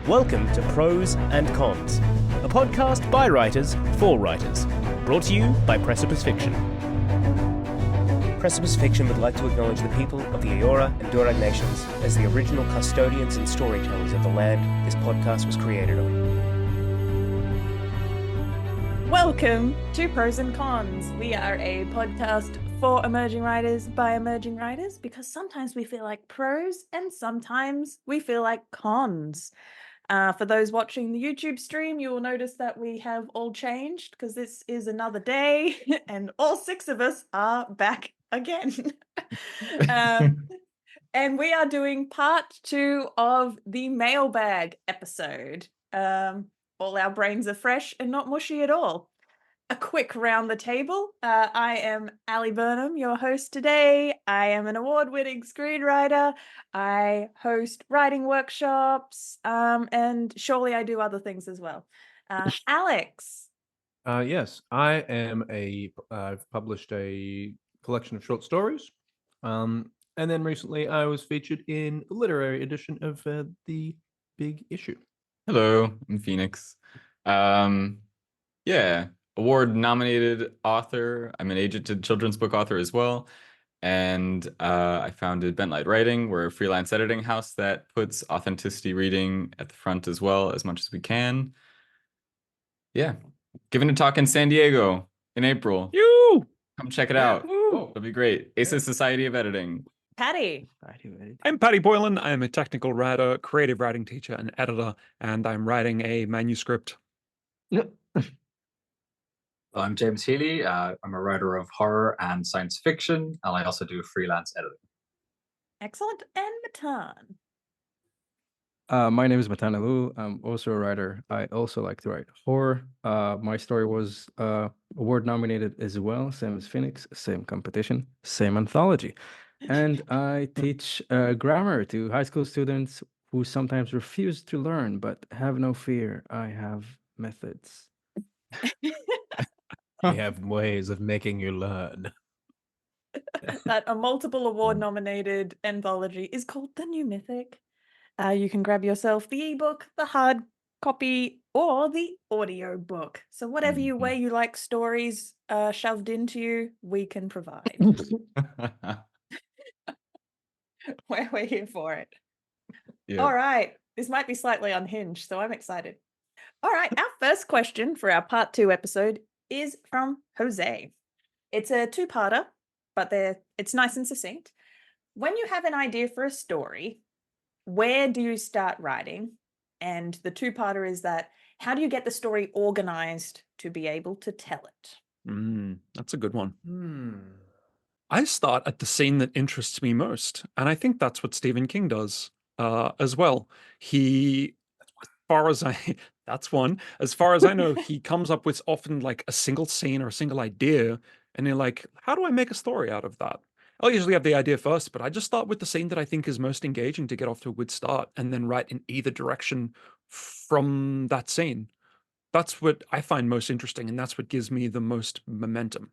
Welcome to Prose Cons, a podcast by writers for writers, brought to you by Precipice Fiction. Precipice Fiction would like to acknowledge the people of the Eora and Durag nations as the original custodians and storytellers of the land this podcast was created on. Welcome to Prose Cons. We are a podcast for emerging writers by emerging writers because sometimes we feel like prose and sometimes we feel like cons. For those watching the YouTube stream, you will notice that we have all changed because this is another day and all six of us are back again. And we are doing part 2 of the Mailbag episode. All our brains are fresh and not mushy at all. A quick round the table. I am Ali Burnham, your host today. I am an award-winning screenwriter. I host writing workshops, and surely I do other things as well. Alex. Yes, I've published a collection of short stories. And then recently I was featured in a literary edition of The Big Issue. Hello, I'm Phoenix. Award-nominated author. I'm an agented children's book author as well. And I founded Bentlight Writing. We're a freelance editing house that puts authenticity reading at the front as well as much as we can. Yeah. Giving a talk in San Diego in April. Come check it out. It'll be great. ACES Society of Editing. Patty. I'm Patty Boylan. I'm a technical writer, creative writing teacher, and editor, and I'm writing a manuscript. I'm James Healy. I'm a writer of horror and science fiction, and I also do freelance editing. Excellent. And Matan. My name is Matan Alou. I'm also a writer. I also like to write horror. My story was award nominated as well, same as Phoenix, same competition, same anthology. And I teach grammar to high school students who sometimes refuse to learn, but have no fear. I have methods. We have ways of making you learn. That a multiple award nominated anthology is called The New Mythic. You can grab yourself the ebook, the hard copy, or the audio book. So whatever way you like stories shoved into you, we can provide. We're here for it. Yeah. All right. This might be slightly unhinged, so I'm excited. All right. Our first question for our part 2 episode is from Jose. It's a 2-parter, but it's nice and succinct. When you have an idea for a story, where do you start writing? And the 2-parter is that, how do you get the story organized to be able to tell it? That's a good one. I start at the scene that interests me most. And I think that's what Stephen King does as well. That's one. As far as I know, he comes up with often like a single scene or a single idea. And you're like, how do I make a story out of that? I'll usually have the idea first, but I just start with the scene that I think is most engaging to get off to a good start and then write in either direction from that scene. That's what I find most interesting, and that's what gives me the most momentum.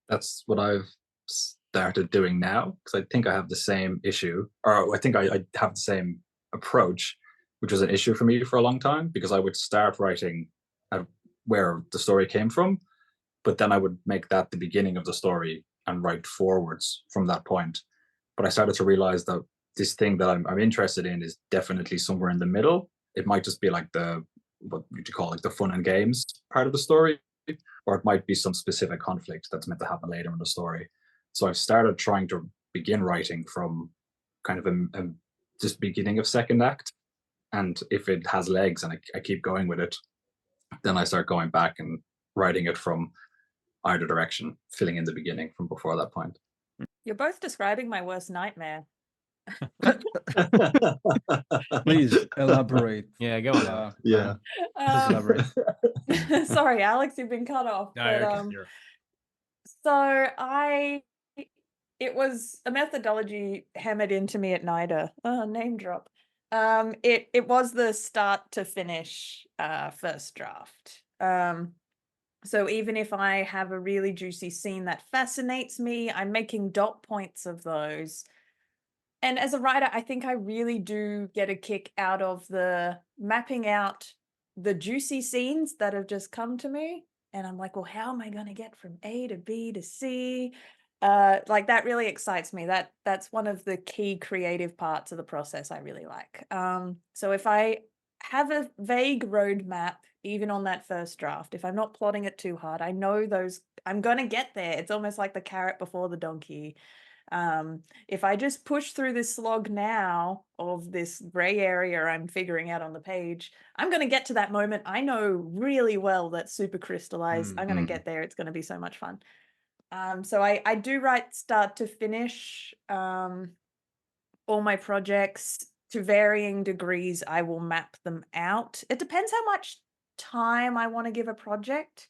That's what I've started doing now, because I think I have the same issue, or I think I have the same approach, which was an issue for me for a long time, because I would start writing at where the story came from, but then I would make that the beginning of the story and write forwards from that point. But I started to realize that this thing that I'm interested in is definitely somewhere in the middle. It might just be like what you call like the fun and games part of the story, or it might be some specific conflict that's meant to happen later in the story. So I've started trying to begin writing from kind of a just beginning of second act. And if it has legs and I keep going with it, then I start going back and writing it from either direction, filling in the beginning from before that point. You're both describing my worst nightmare. Please elaborate. Yeah, go on. Elaborate. Sorry, Alex, you've been cut off. No, It was a methodology hammered into me at NIDA. Name drop. It was the start to finish first draft. So even if I have a really juicy scene that fascinates me, I'm making dot points of those And as a writer, I think I really do get a kick out of the mapping out the juicy scenes that have just come to me. And I'm like, well, how am I going to get from A to B to C? Like that really excites me. That's one of the key creative parts of the process I really like. So if I have a vague roadmap, even on that first draft, if I'm not plotting it too hard, I know I'm going to get there. It's almost like the carrot before the donkey. If I just push through this slog now of this gray area I'm figuring out on the page, I'm going to get to that moment. I know really well that super crystallized. I'm going to get there. It's going to be so much fun. So I do write start to finish. All my projects, to varying degrees, I will map them out. It depends how much time I want to give a project.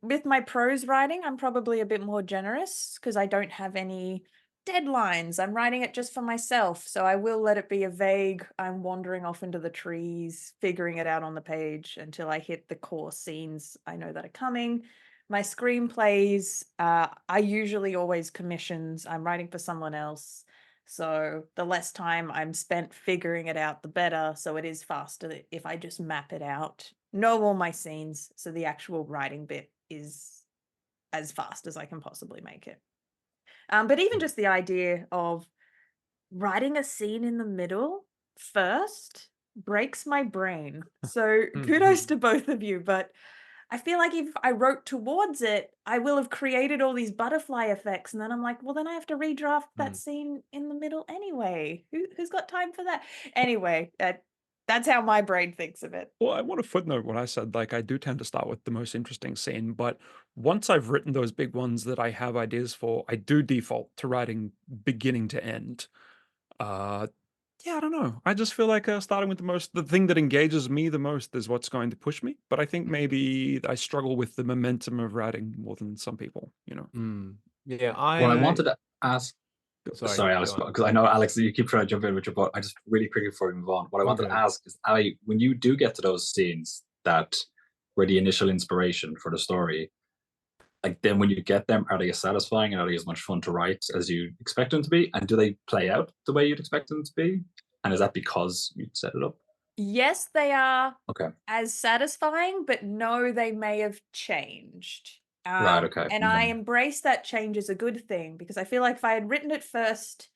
With my prose writing, I'm probably a bit more generous because I don't have any deadlines. I'm writing it just for myself, so I will let it be a vague, I'm wandering off into the trees, figuring it out on the page until I hit the core scenes I know that are coming. My screenplays, I usually always commissions. I'm writing for someone else. So the less time I'm spent figuring it out, the better. So it is faster if I just map it out, know all my scenes. So the actual writing bit is as fast as I can possibly make it. But even just the idea of writing a scene in the middle first breaks my brain. So kudos to both of you. But I feel like if I wrote towards it, I will have created all these butterfly effects. And then I'm like, well, then I have to redraft that scene in the middle anyway. Who's got time for that? Anyway, that's how my brain thinks of it. Well, I want to footnote what I said. Like, I do tend to start with the most interesting scene, but once I've written those big ones that I have ideas for, I do default to writing beginning to end. Yeah, I don't know. I just feel like starting with the thing that engages me the most is what's going to push me. But I think maybe I struggle with the momentum of writing more than some people, you know. Yeah, Well, I wanted to ask. Sorry, Alex, because I know, Alex, you keep trying to jump in with your but I just really quickly before we move on. What I wanted to ask is, Ali, when you do get to those scenes that were the initial inspiration for the story, like then when you get them, are they as satisfying and are they as much fun to write as you expect them to be? And do they play out the way you'd expect them to be? And is that because you set it up? Yes, they are Okay. as satisfying, but no, they may have changed. Right, okay. And I embrace that change as a good thing because I feel like if I had written it first,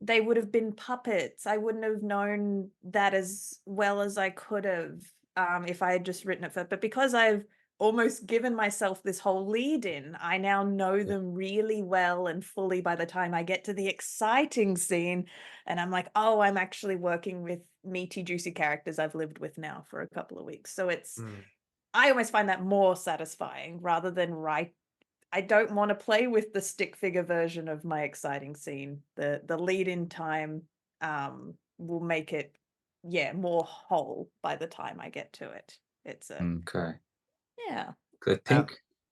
they would have been puppets. I wouldn't have known that as well as I could have if I had just written it first. But because I've almost given myself this whole lead in, I now know them really well and fully by the time I get to the exciting scene. And I'm like, oh, I'm actually working with meaty, juicy characters I've lived with now for a couple of weeks. So it's, I almost find that more satisfying rather than I don't want to play with the stick figure version of my exciting scene. The lead in time will make it, more whole by the time I get to it. It's okay. Yeah. I think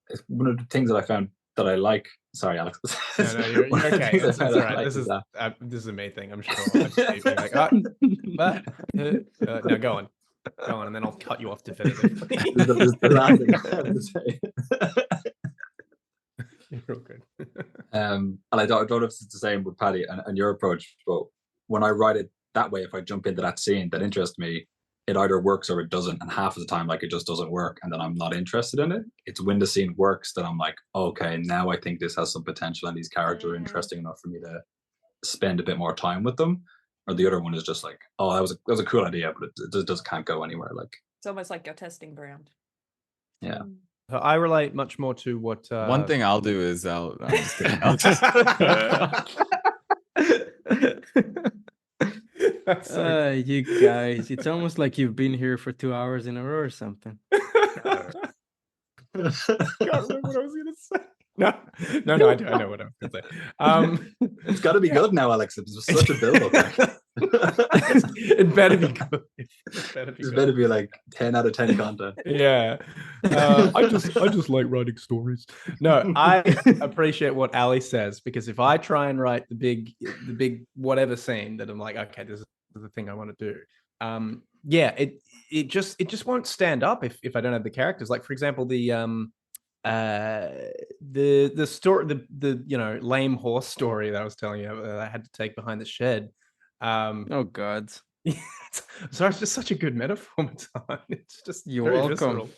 it's one of the things that I found that I like. Sorry, Alex. No, you're okay. It's all right. This is a me thing. I'm sure. I'm just being like, no, go on, and then I'll cut you off definitively. This is the last thing I have to say. You're real good. And I don't know if it's the same with Paddy and your approach, but when I write it that way, if I jump into that scene that interests me, it either works or it doesn't. And half of the time, like, it just doesn't work. And then I'm not interested in it. It's when the scene works that I'm like, okay, now I think this has some potential and these characters are interesting enough for me to spend a bit more time with them. Or the other one is just like, oh, that was a cool idea, but it just can't go anywhere. Like, it's almost like you're testing ground. Yeah. I relate much more to what one thing I'll do is I'm just kidding. You guys, it's almost like you've been here for 2 hours in a row or something. Can't remember what I was going to say. No, I know what I was going to say. It's got to be good now, Alex. It was such a build-up. It better be good. It better be like 10 out of 10 content. Yeah. I just like writing stories. No, I appreciate what Ali says, because if I try and write the big whatever scene that I'm like, okay, this is the thing I want to do. It just won't stand up if I don't have the characters. Like, for example, the the story, the lame horse story that I was telling you that I had to take behind the shed. Oh God. Sorry, it's just such a good metaphor, Matan. It's just You're very welcome. visceral.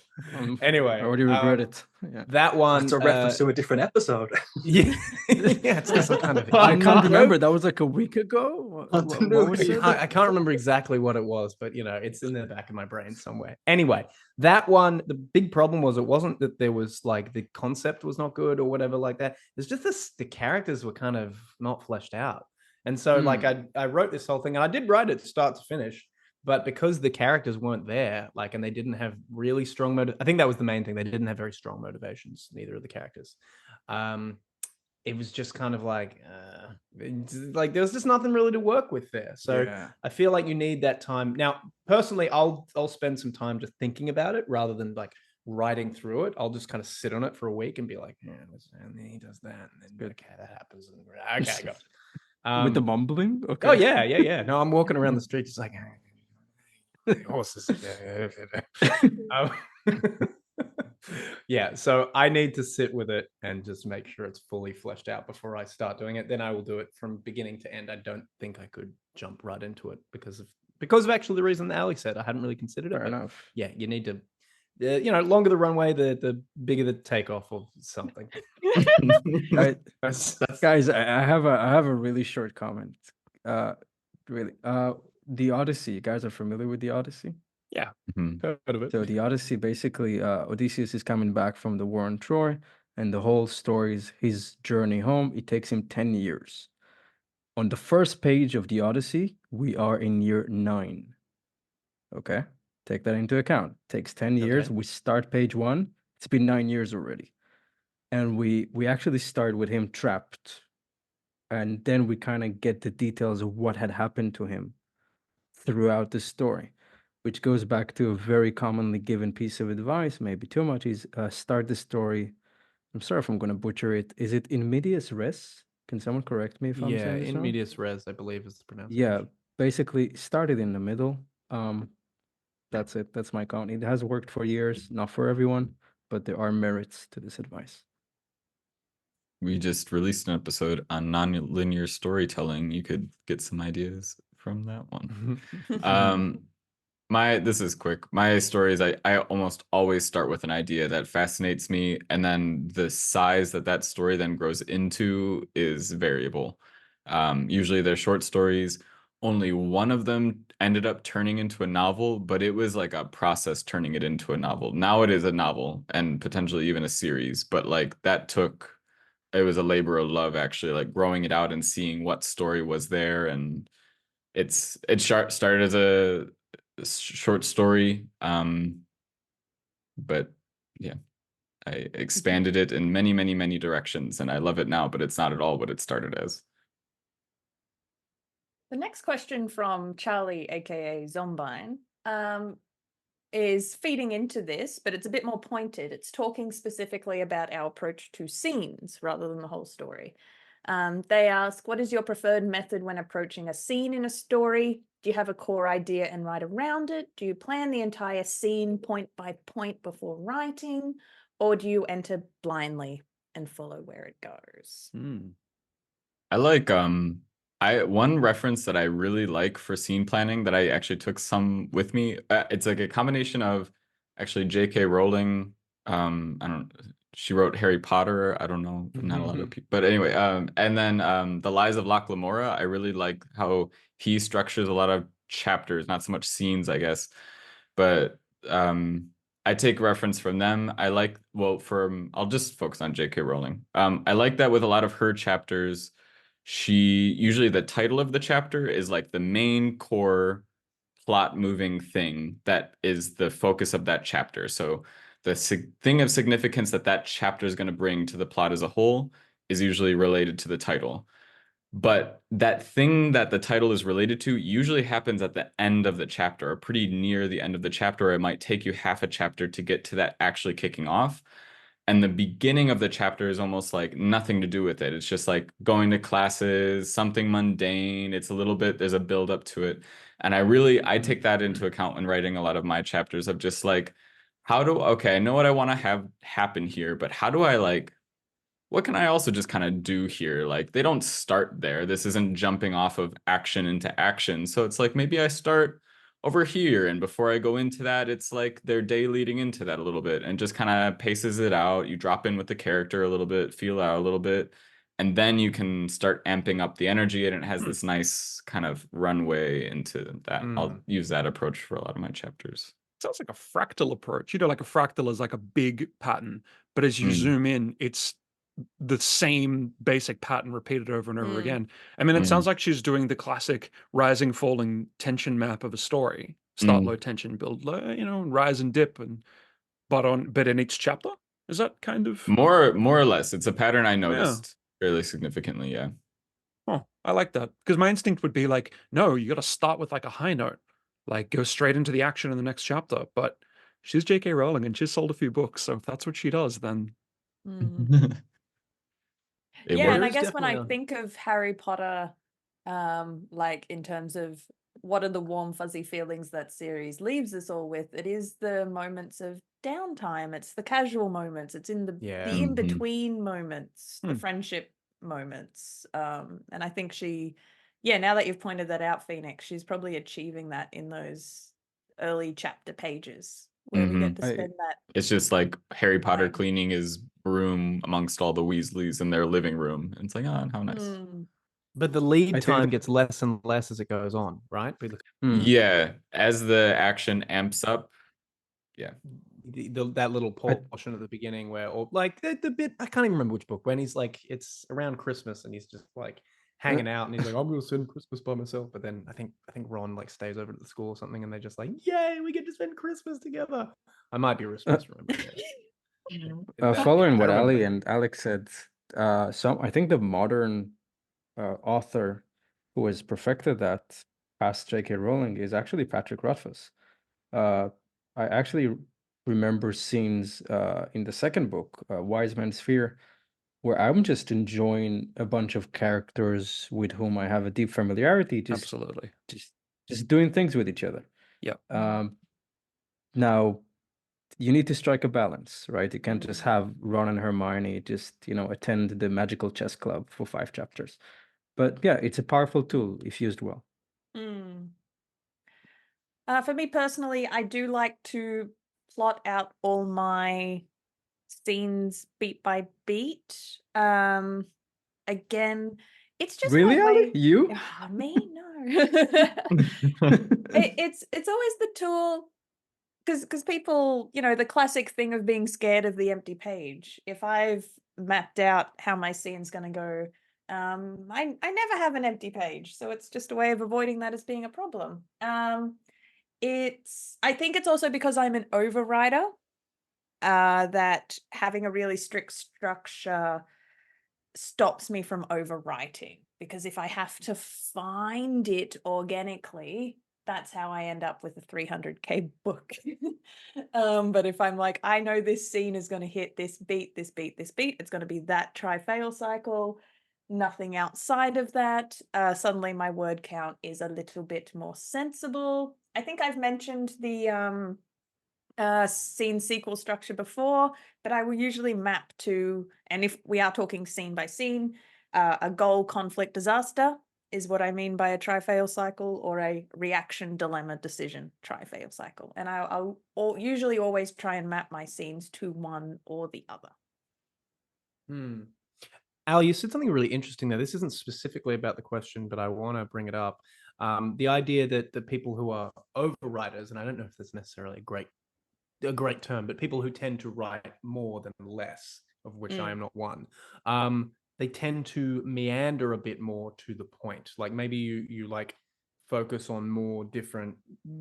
Anyway, I already regret it. Yeah. that one. That's a reference to a different episode. Yeah, yeah, it's just some kind of. I can't remember. That was like a week ago. What was it? I can't remember exactly what it was, but it's in the back of my brain somewhere. Anyway, that one, the big problem was it wasn't that there was like the concept was not good or whatever like that. It's just the characters were kind of not fleshed out. And so like I wrote this whole thing, and I did write it start to finish, but because the characters weren't there, like, and they didn't have really strong motive. I think that was the main thing. They didn't have very strong motivations, neither of the characters. It was just kind of like there was just nothing really to work with there. So yeah. I feel like you need that time. Now, personally, I'll spend some time just thinking about it rather than like writing through it. I'll just kind of sit on it for a week and be like, yeah, and then he does that, and then okay, that happens. And okay, I got it. With the mumbling? Okay. Oh yeah. No, I'm walking around the street just like horses. Yeah, so I need to sit with it and just make sure it's fully fleshed out before I start doing it. Then I will do it from beginning to end. I don't think I could jump right into it because of actually the reason that Ali said. I hadn't really considered it. Fair enough. Yeah, you need to. Longer the runway, the bigger the takeoff or something. Guys, I have a really short comment. Really, the Odyssey. You guys are familiar with the Odyssey? Yeah. Heard of it. So the Odyssey, basically, Odysseus is coming back from the war on Troy, and the whole story is his journey home. It takes him 10 years. On the first page of the Odyssey, we are in year 9. Okay. Take that into account. Takes 10 years. Okay. We start page 1. It's been 9 years already. And we actually start with him trapped. And then we kind of get the details of what had happened to him throughout the story, which goes back to a very commonly given piece of advice, maybe too much, is start the story. I'm sorry if I'm going to butcher it. Is it in medias res? Can someone correct me if I'm saying this in wrong? medias res, I believe is the pronunciation. Yeah, basically start it in the middle. That's it. That's my count. It has worked for years, not for everyone, but there are merits to this advice. We just released an episode on non-linear storytelling. You could get some ideas from that one. This is quick. My stories, I almost always start with an idea that fascinates me, and then the size that story then grows into is variable. Usually they're short stories. Only one of them ended up turning into a novel, but it was like a process turning it into a novel. Now it is a novel and potentially even a series, but like it was a labor of love, actually, like growing it out and seeing what story was there. And it started as a short story, but yeah, I expanded it in many, many, many directions, and I love it now, but it's not at all what it started as. The next question from Charlie, aka Zombine, is feeding into this, but it's a bit more pointed. It's talking specifically about our approach to scenes rather than the whole story. They ask, what is your preferred method when approaching a scene in a story? Do you have a core idea and write around it? Do you plan the entire scene point by point before writing? Or do you enter blindly and follow where it goes? I like one reference that I really like for scene planning that I actually took some with me. It's like a combination of actually J.K. Rowling. She wrote Harry Potter. I don't know, not a lot of people, but anyway. And then The Lies of Locke Lamora. I really like how he structures a lot of chapters, not so much scenes, I guess, but I take reference from them. I'll just focus on J.K. Rowling. I like that with a lot of her chapters. Usually the title of the chapter is like the main core plot moving thing that is the focus of that chapter. So the thing of significance that chapter is going to bring to the plot as a whole is usually related to the title. But that thing that the title is related to usually happens at the end of the chapter, or pretty near the end of the chapter, or it might take you half a chapter to get to that actually kicking off. And the beginning of the chapter is almost like nothing to do with it. It's just like going to classes, something mundane. It's a little bit, there's a build up to it. And I take that into account when writing a lot of my chapters of just like, okay, I know what I want to have happen here, but how do I like, what can I also just kind of do here? Like, they don't start there. This isn't jumping off of action into action. So it's like, maybe I start over here, and before I go into that, it's like their day leading into that a little bit, and just kind of paces it out. You drop in with the character a little bit, feel out a little bit, and then you can start amping up the energy, and it has this nice kind of runway into that. I'll use that approach for a lot of my chapters. Sounds like a fractal approach. You know, like a fractal is like a big pattern, but as you zoom in, it's the same basic pattern repeated over and over again. I mean, it sounds like she's doing the classic rising, falling tension map of a story. Start low tension, build low, you know, rise and dip, and but in each chapter. Is that kind of more or less? It's a pattern I noticed fairly significantly. Yeah. Oh, I like that, because my instinct would be like, no, you got to start with like a high note, like go straight into the action in the next chapter. But she's J.K. Rowling and she's sold a few books, so if that's what she does, then yeah, and I guess when I think of Harry Potter, like in terms of what are the warm fuzzy feelings that series leaves us all with, it is the moments of downtime. It's the casual moments. It's in the in between moments, the friendship moments. And I think now that you've pointed that out, Phoenix, she's probably achieving that in those early chapter pages where we get to spend that. It's just like Harry Potter cleaning his broom amongst all the Weasleys in their living room. It's like, oh, how nice. But the lead time gets less and less as it goes on, right? Yeah, as the action amps up. Yeah. That little portion at the beginning where, or like the bit, I can't even remember which book, when he's like, it's around Christmas and he's just like hanging out and he's like, I'm gonna spend Christmas by myself. But then I think Ron like stays over at the school or something, and they're just like, yay, we get to spend Christmas together. I might be misremembering it. Following what Ali and Alex said, I think the modern author who has perfected that past J.K. Rowling is actually Patrick Rothfuss. I actually remember scenes in the second book, Wise Man's Fear, where I'm just enjoying a bunch of characters with whom I have a deep familiarity. Absolutely. Just doing things with each other. Yeah. Now, you need to strike a balance, right? You can't just have Ron and Hermione just, attend the magical chess club for 5 chapters. But yeah, it's a powerful tool if used well. For me personally, I do like to plot out all my scenes beat by beat. Again, it's just really, my Ali? way. You? Me? No. It's always the tool, because people, the classic thing of being scared of the empty page. If I've mapped out how my scene's going to go, I never have an empty page, so it's just a way of avoiding that as being a problem. I think it's also because I'm an overwriter, that having a really strict structure stops me from overwriting, because if I have to find it organically, that's how I end up with a 300k book. But if I'm like, I know this scene is going to hit this beat, this beat, this beat, it's going to be that try-fail cycle, nothing outside of that, suddenly my word count is a little bit more sensible. I think I've mentioned the scene sequel structure before, but I will usually map to, and if we are talking scene by scene, a goal, conflict, disaster is what I mean by a try-fail cycle, or a reaction, dilemma, decision, try-fail cycle. And I'll usually always try and map my scenes to one or the other. Al, you said something really interesting there. This isn't specifically about the question, but I want to bring it up. The idea that the people who are overwriters, and I don't know if that's necessarily a great term, but people who tend to write more than less, of which I am not one, they tend to meander a bit more to the point. Like maybe you like focus on more different,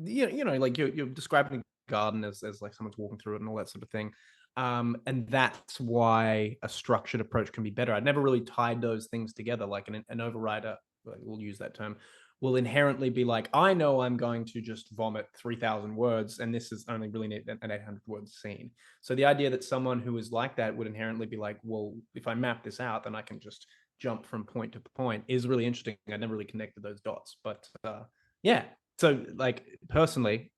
like you're describing a garden as like someone's walking through it and all that sort of thing. And that's why a structured approach can be better. I'd never really tied those things together. Like an overwriter, we'll use that term, will inherently be like, I know I'm going to just vomit 3,000 words, and this is only really an 800 word scene. So the idea that someone who is like that would inherently be like, well, if I map this out, then I can just jump from point to point, is really interesting. I never really connected those dots, but yeah. So like personally,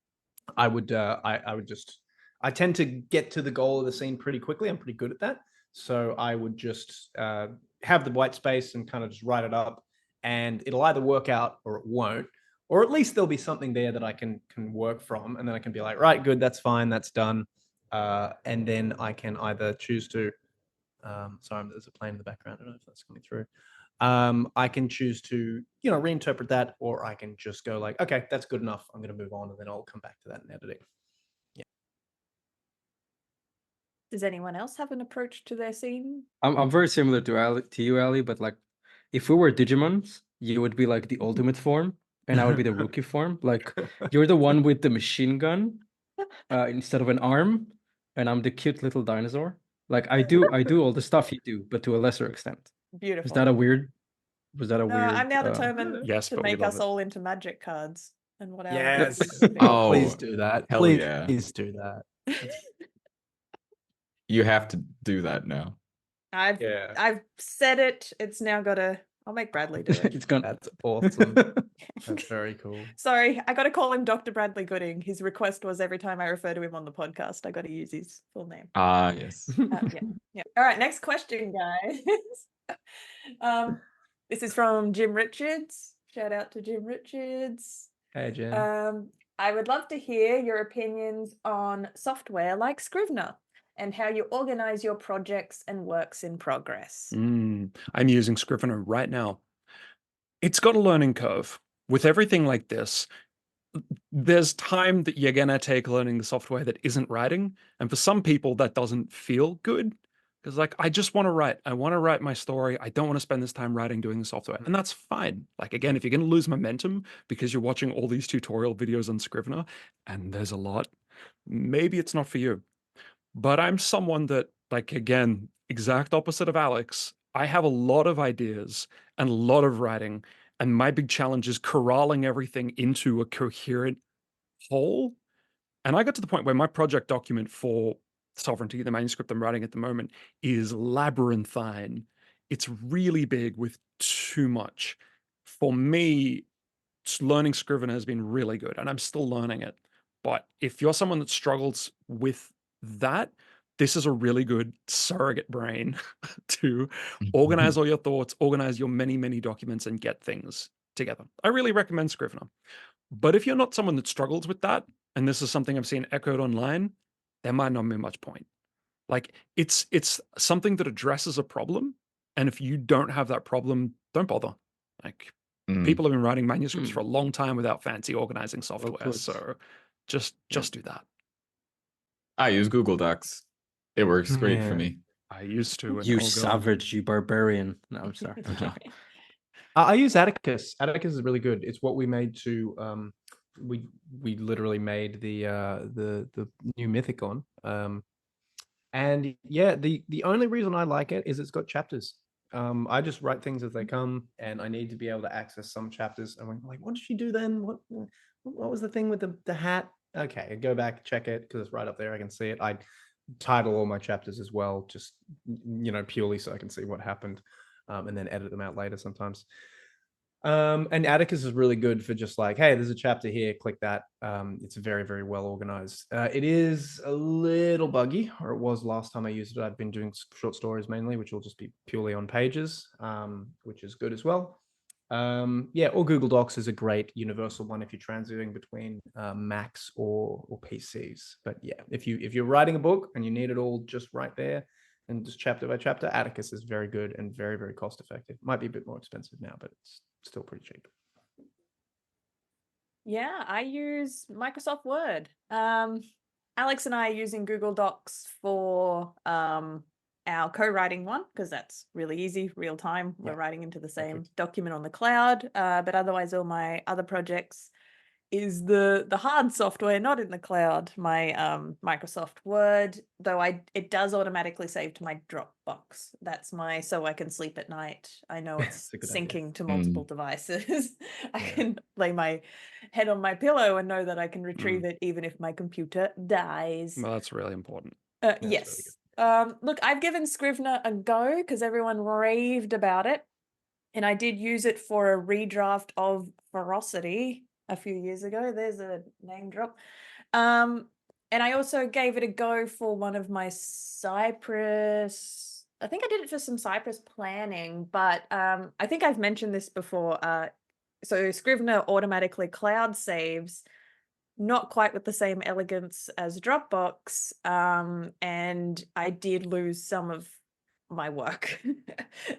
I would just I tend to get to the goal of the scene pretty quickly. I'm pretty good at that. So I would just have the white space and kind of just write it up, and it'll either work out or it won't, or at least there'll be something there that I can work from, and then I can be like, right, good, that's fine, that's done, and then I can either choose to. Sorry, there's a plane in the background. I don't know if that's coming through. I can choose to, reinterpret that, or I can just go like, okay, that's good enough. I'm going to move on, and then I'll come back to that in editing. Does anyone else have an approach to their scene? I'm very similar to you, Ali, but like if we were Digimons, you would be like the ultimate form, and I would be the rookie form. Like you're the one with the machine gun instead of an arm, and I'm the cute little dinosaur. Like I do all the stuff you do, but to a lesser extent. Beautiful. Was that a weird? I'm now determined Yes, to but we make love us it. all into magic cards and whatever. Yes. Oh, Please do that. hell Please, yeah. please do that. You have to do that now. I've said it. It's now I'll make Bradley do it. It's gone. That's awesome. That's very cool. Sorry, I got to call him Dr. Bradley Gooding. His request was every time I refer to him on the podcast, I got to use his full name. Ah, yes. Yeah. All right, next question, guys. This is from Jim Richards. Shout out to Jim Richards. Hey, Jen. I would love to hear your opinions on software like Scrivener and how you organize your projects and works in progress. I'm using Scrivener right now. It's got a learning curve. With everything like this, there's time that you're going to take learning the software that isn't writing. And for some people, that doesn't feel good. Because like, I just want to write. I want to write my story. I don't want to spend this time writing, doing the software. And that's fine. Like, again, if you're going to lose momentum because you're watching all these tutorial videos on Scrivener, and there's a lot, maybe it's not for you. But I'm someone that, like, again, exact opposite of Alex. I have a lot of ideas and a lot of writing. And my big challenge is corralling everything into a coherent whole. And I got to the point where my project document for Sovereignty, the manuscript I'm writing at the moment, is labyrinthine. It's really big with too much. For me, learning Scrivener has been really good, and I'm still learning it. But if you're someone that struggles with that, this is a really good surrogate brain to organize all your thoughts, organize your many, many documents, and get things together. I really recommend Scrivener. But if you're not someone that struggles with that, and this is something I've seen echoed online, there might not be much point. Like it's something that addresses a problem. And if you don't have that problem, don't bother. Like people have been writing manuscripts for a long time without fancy organizing software. So just do that. I use Google Docs. It works great for me. I used to. You savage, you barbarian. No, I'm sorry. I use Atticus. Atticus is really good. It's what we made to we literally made the new Mythic on. And yeah, the only reason I like it is it's got chapters. I just write things as they come, and I need to be able to access some chapters. And I'm like, what did she do then? What was the thing with the hat? Okay, I go back, check it, because it's right up there. I can see it. I title all my chapters as well, just purely so I can see what happened, and then edit them out later sometimes. And Atticus is really good for just like, hey, there's a chapter here, click that. It's very, very well organized. It is a little buggy, or it was last time I used it. I've been doing short stories mainly, which will just be purely on pages, which is good as well. Or Google Docs is a great universal one if you're transiting between Macs or PCs. But yeah, if you're writing a book and you need it all just right there and just chapter by chapter, Atticus is very good and very, very cost effective. Might be a bit more expensive now, but it's still pretty cheap. Yeah, I use Microsoft Word. Alex and I are using Google Docs for our co-writing one, because that's really easy, real time. We're writing into the same document on the cloud. But otherwise, all my other projects is the hard software, not in the cloud. My Microsoft Word, though it does automatically save to my Dropbox. That's so I can sleep at night. I know it's syncing to multiple devices. I can lay my head on my pillow and know that I can retrieve it even if my computer dies. Well, that's really important. Yes. Really look, I've given Scrivener a go because everyone raved about it. And I did use it for a redraft of Ferocity a few years ago. There's a name drop. And I also gave it a go for one of my Cypress. I think I did it for some Cypress planning, but I think I've mentioned this before. So Scrivener automatically cloud saves, not quite with the same elegance as Dropbox, and I did lose some of my work.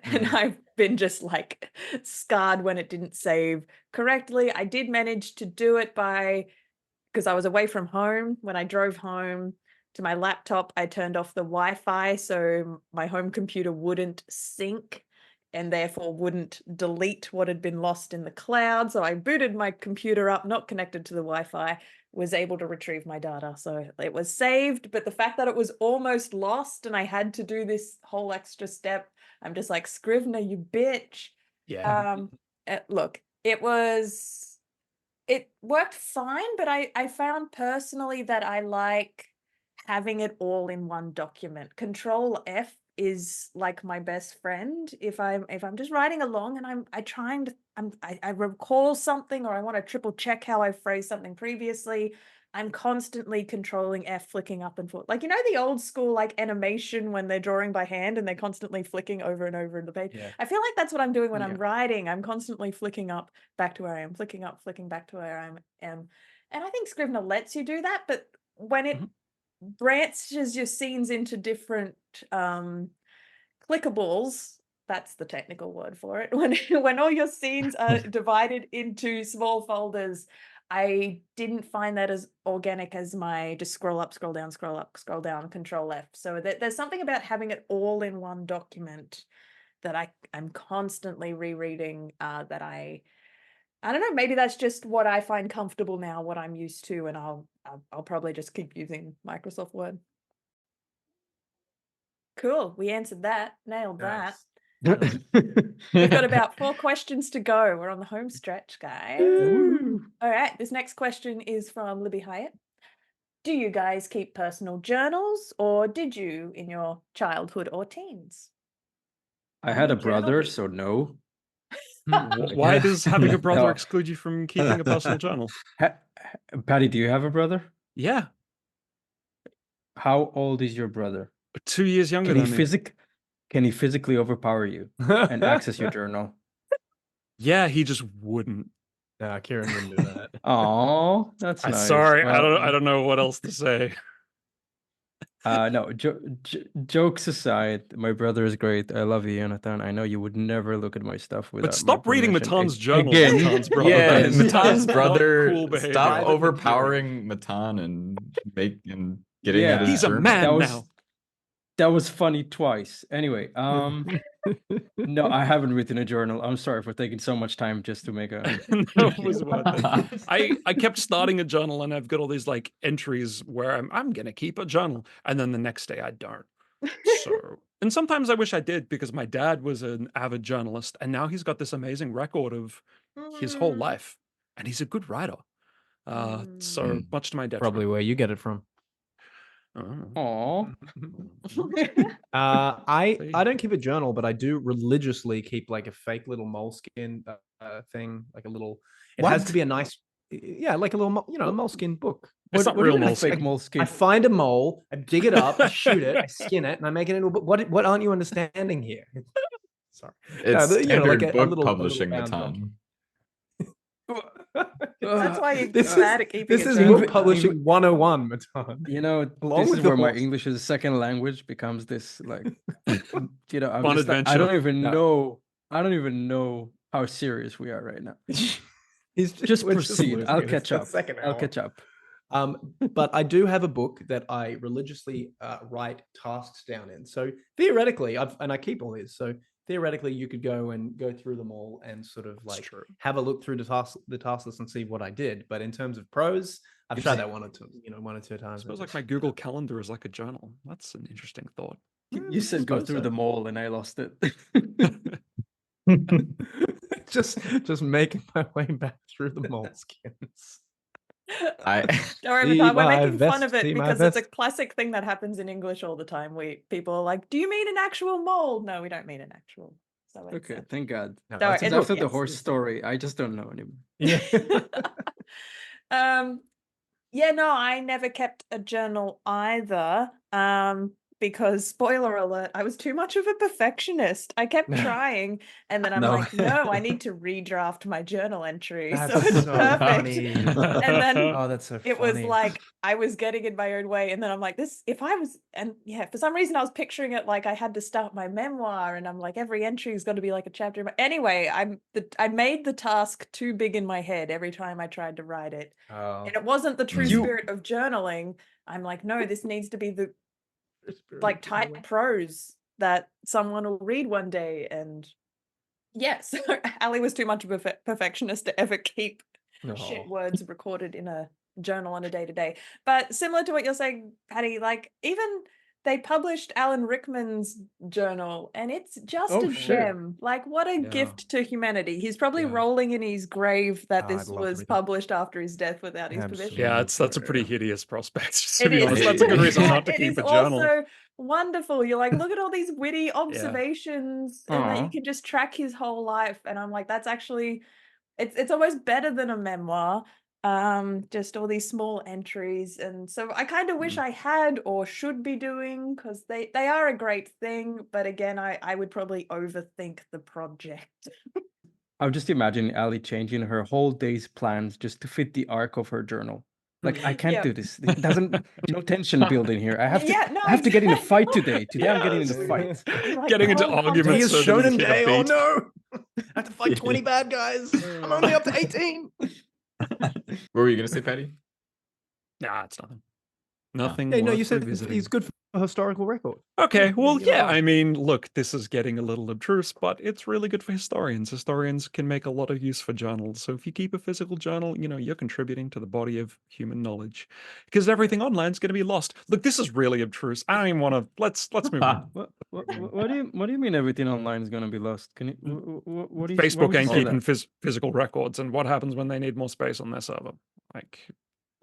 And I've been just like scarred when it didn't save correctly. I did manage to do it because I was away from home. When I drove home to my laptop, I turned off the Wi-Fi so my home computer wouldn't sync and therefore wouldn't delete what had been lost in the cloud. So I booted my computer up, not connected to the Wi-Fi, was able to retrieve my data. So it was saved, but the fact that it was almost lost and I had to do this whole extra step, I'm just like, Scrivener, you bitch. Yeah. Look, it worked fine, but I found personally that I like having it all in one document. Control F is like my best friend. If I'm just writing along and I recall something or I want to triple check how I phrased something previously, I'm constantly controlling F, flicking up and forth. Like, you know, the old school like animation when they're drawing by hand and they're constantly flicking over and over in the page. Yeah. I feel like that's what I'm doing when I'm writing. I'm constantly flicking up back to where I am, flicking up, flicking back to where I am. And I think Scrivener lets you do that, but when it branches your scenes into different clickables, that's the technical word for it, when all your scenes are divided into small folders, I didn't find that as organic as my just scroll up, scroll down, scroll up, scroll down, Control F. So there's something about having it all in one document that I'm constantly rereading, that I don't know, maybe that's just what I find comfortable now, what I'm used to, and I'll probably just keep using Microsoft Word. Cool, we answered that, nailed that. We've got about 4 questions to go. We're on the home stretch, guys. All right, this next question is from Libby Hyatt. Do you guys keep personal journals, or did you in your childhood or teens? I had a brother, so no. Why does having a brother No. exclude you from keeping a personal journal? Patty, do you have a brother? Yeah. How old is your brother? 2 years younger Can than me. Can he physically overpower you and access your journal? Yeah, he just wouldn't. Nah, Kieran wouldn't do that. Oh, that's nice. Sorry, Well, I don't know what else to say. No, jokes aside, my brother is great. I love you, Jonathan. I know you would never look at my stuff without But stop my reading permission. Matan's journal. Again. Matan's brother. Yeah, That is Matan's not brother. cool behavior. Stop overpowering Matan and getting at his He's a journal. man now. That was funny twice. Anyway, no, I haven't written a journal. I'm sorry for taking so much time just to make a. No, it was worth it. I kept starting a journal, and I've got all these like entries where I'm gonna keep a journal, and then the next day I don't. So, and sometimes I wish I did, because my dad was an avid journalist, and now he's got this amazing record of his whole life, and he's a good writer. So much to my detriment. Probably where you get it from. Oh. I don't keep a journal, but I do religiously keep like a fake little moleskin thing, like a little. It has to be a nice, like a little, a moleskin book. It's not real moleskin. Fake moleskin. I find a mole, I dig it up, I shoot it, I skin it, and I make it into. What aren't you understanding here? Sorry, it's standard like book publishing, Matan. That's why you're bad at keeping This it is journal. book publishing 101, Matan. You know, Along this with is the where my horse. English as a second language becomes this like, I'm Fun just, adventure. I don't even know how serious we are right now. Just proceed. I'll catch up. I'll catch up. But I do have a book that I religiously write tasks down in. So theoretically, I keep all these. So theoretically, you could go through them all and sort of like have a look through the task list and see what I did. But in terms of prose, I've tried that one or two times. I suppose like my Google Calendar is like a journal. That's an interesting thought. You said go through them all, and I lost it. just making my way back through the moleskins. Don't worry, Matan, we're making fun of it because it's a classic thing that happens in English all the time. People are like, "Do you mean an actual mole?" No, we don't mean an actual. So okay, thank God. No, after the horse story, I just don't know anymore. Yeah. Yeah, no, I never kept a journal either. Because spoiler alert, I was too much of a perfectionist. I kept trying, and then I'm No. like, no, I need to redraft my journal entry so That's it's so perfect. funny. And then Oh, that's so it was funny. like I was getting in my own way, and then I'm like, this, if I was, and yeah, for some reason I was picturing it like I had to start my memoir, and I'm like, every entry is going to be like a chapter. Anyway, I made the task too big in my head every time I tried to write it. Oh. And it wasn't the true You- spirit of journaling. I'm like, no, this needs to be the like tight prose that someone will read one day. And yes, Ali was too much of a perfectionist to ever keep shit words recorded in a journal on a day-to-day. But similar to what you're saying, Patty, like even they published Alan Rickman's journal, and it's just Oh, a shit. gem. Like, what a Yeah. gift to humanity. He's probably Yeah. rolling in his grave that Oh, this I'd love to was read that. published after his death without his permission. Yeah, Absolutely. that's a pretty hideous prospect. To It be is. honest, that's a good reason But not to it keep is a journal. also wonderful. You're like, look at all these witty observations, and that you Aw. can just track his whole life. And I'm like, that's actually, it's almost better than a memoir. Just all these small entries, and so I kind of wish I had or should be doing, because they are a great thing. But again, I would probably overthink the project. I'll just imagine Ali changing her whole day's plans just to fit the arc of her journal. Like, I can't Yeah. do this. It doesn't, no tension building here. I have to, Yeah, no, I have to get in a exactly. fight today. Today I'm getting in a Yes. fight. I'm like, Getting into oh, arguments Today is so that we Shonen can Day. Oh beat. no! I have to fight 20 bad guys. I'm only up to 18. What were you gonna say, Patty? Nah, it's nothing. Nothing. Hey, no, worth you said revisiting. he's good for historical record. Okay, well, you're not yeah, wrong. I mean, look, this is getting a little obtruse, but it's really good for historians. Historians can make a lot of use for journals. So if you keep a physical journal, you know, you're contributing to the body of human knowledge. Because everything online is going to be lost. Look, this is really obtruse. I don't even want to. Let's move on. What do you mean everything online is going to be lost? Can you what do you why Facebook would you ain't say keeping that? physical records, and what happens when they need more space on their server? Like,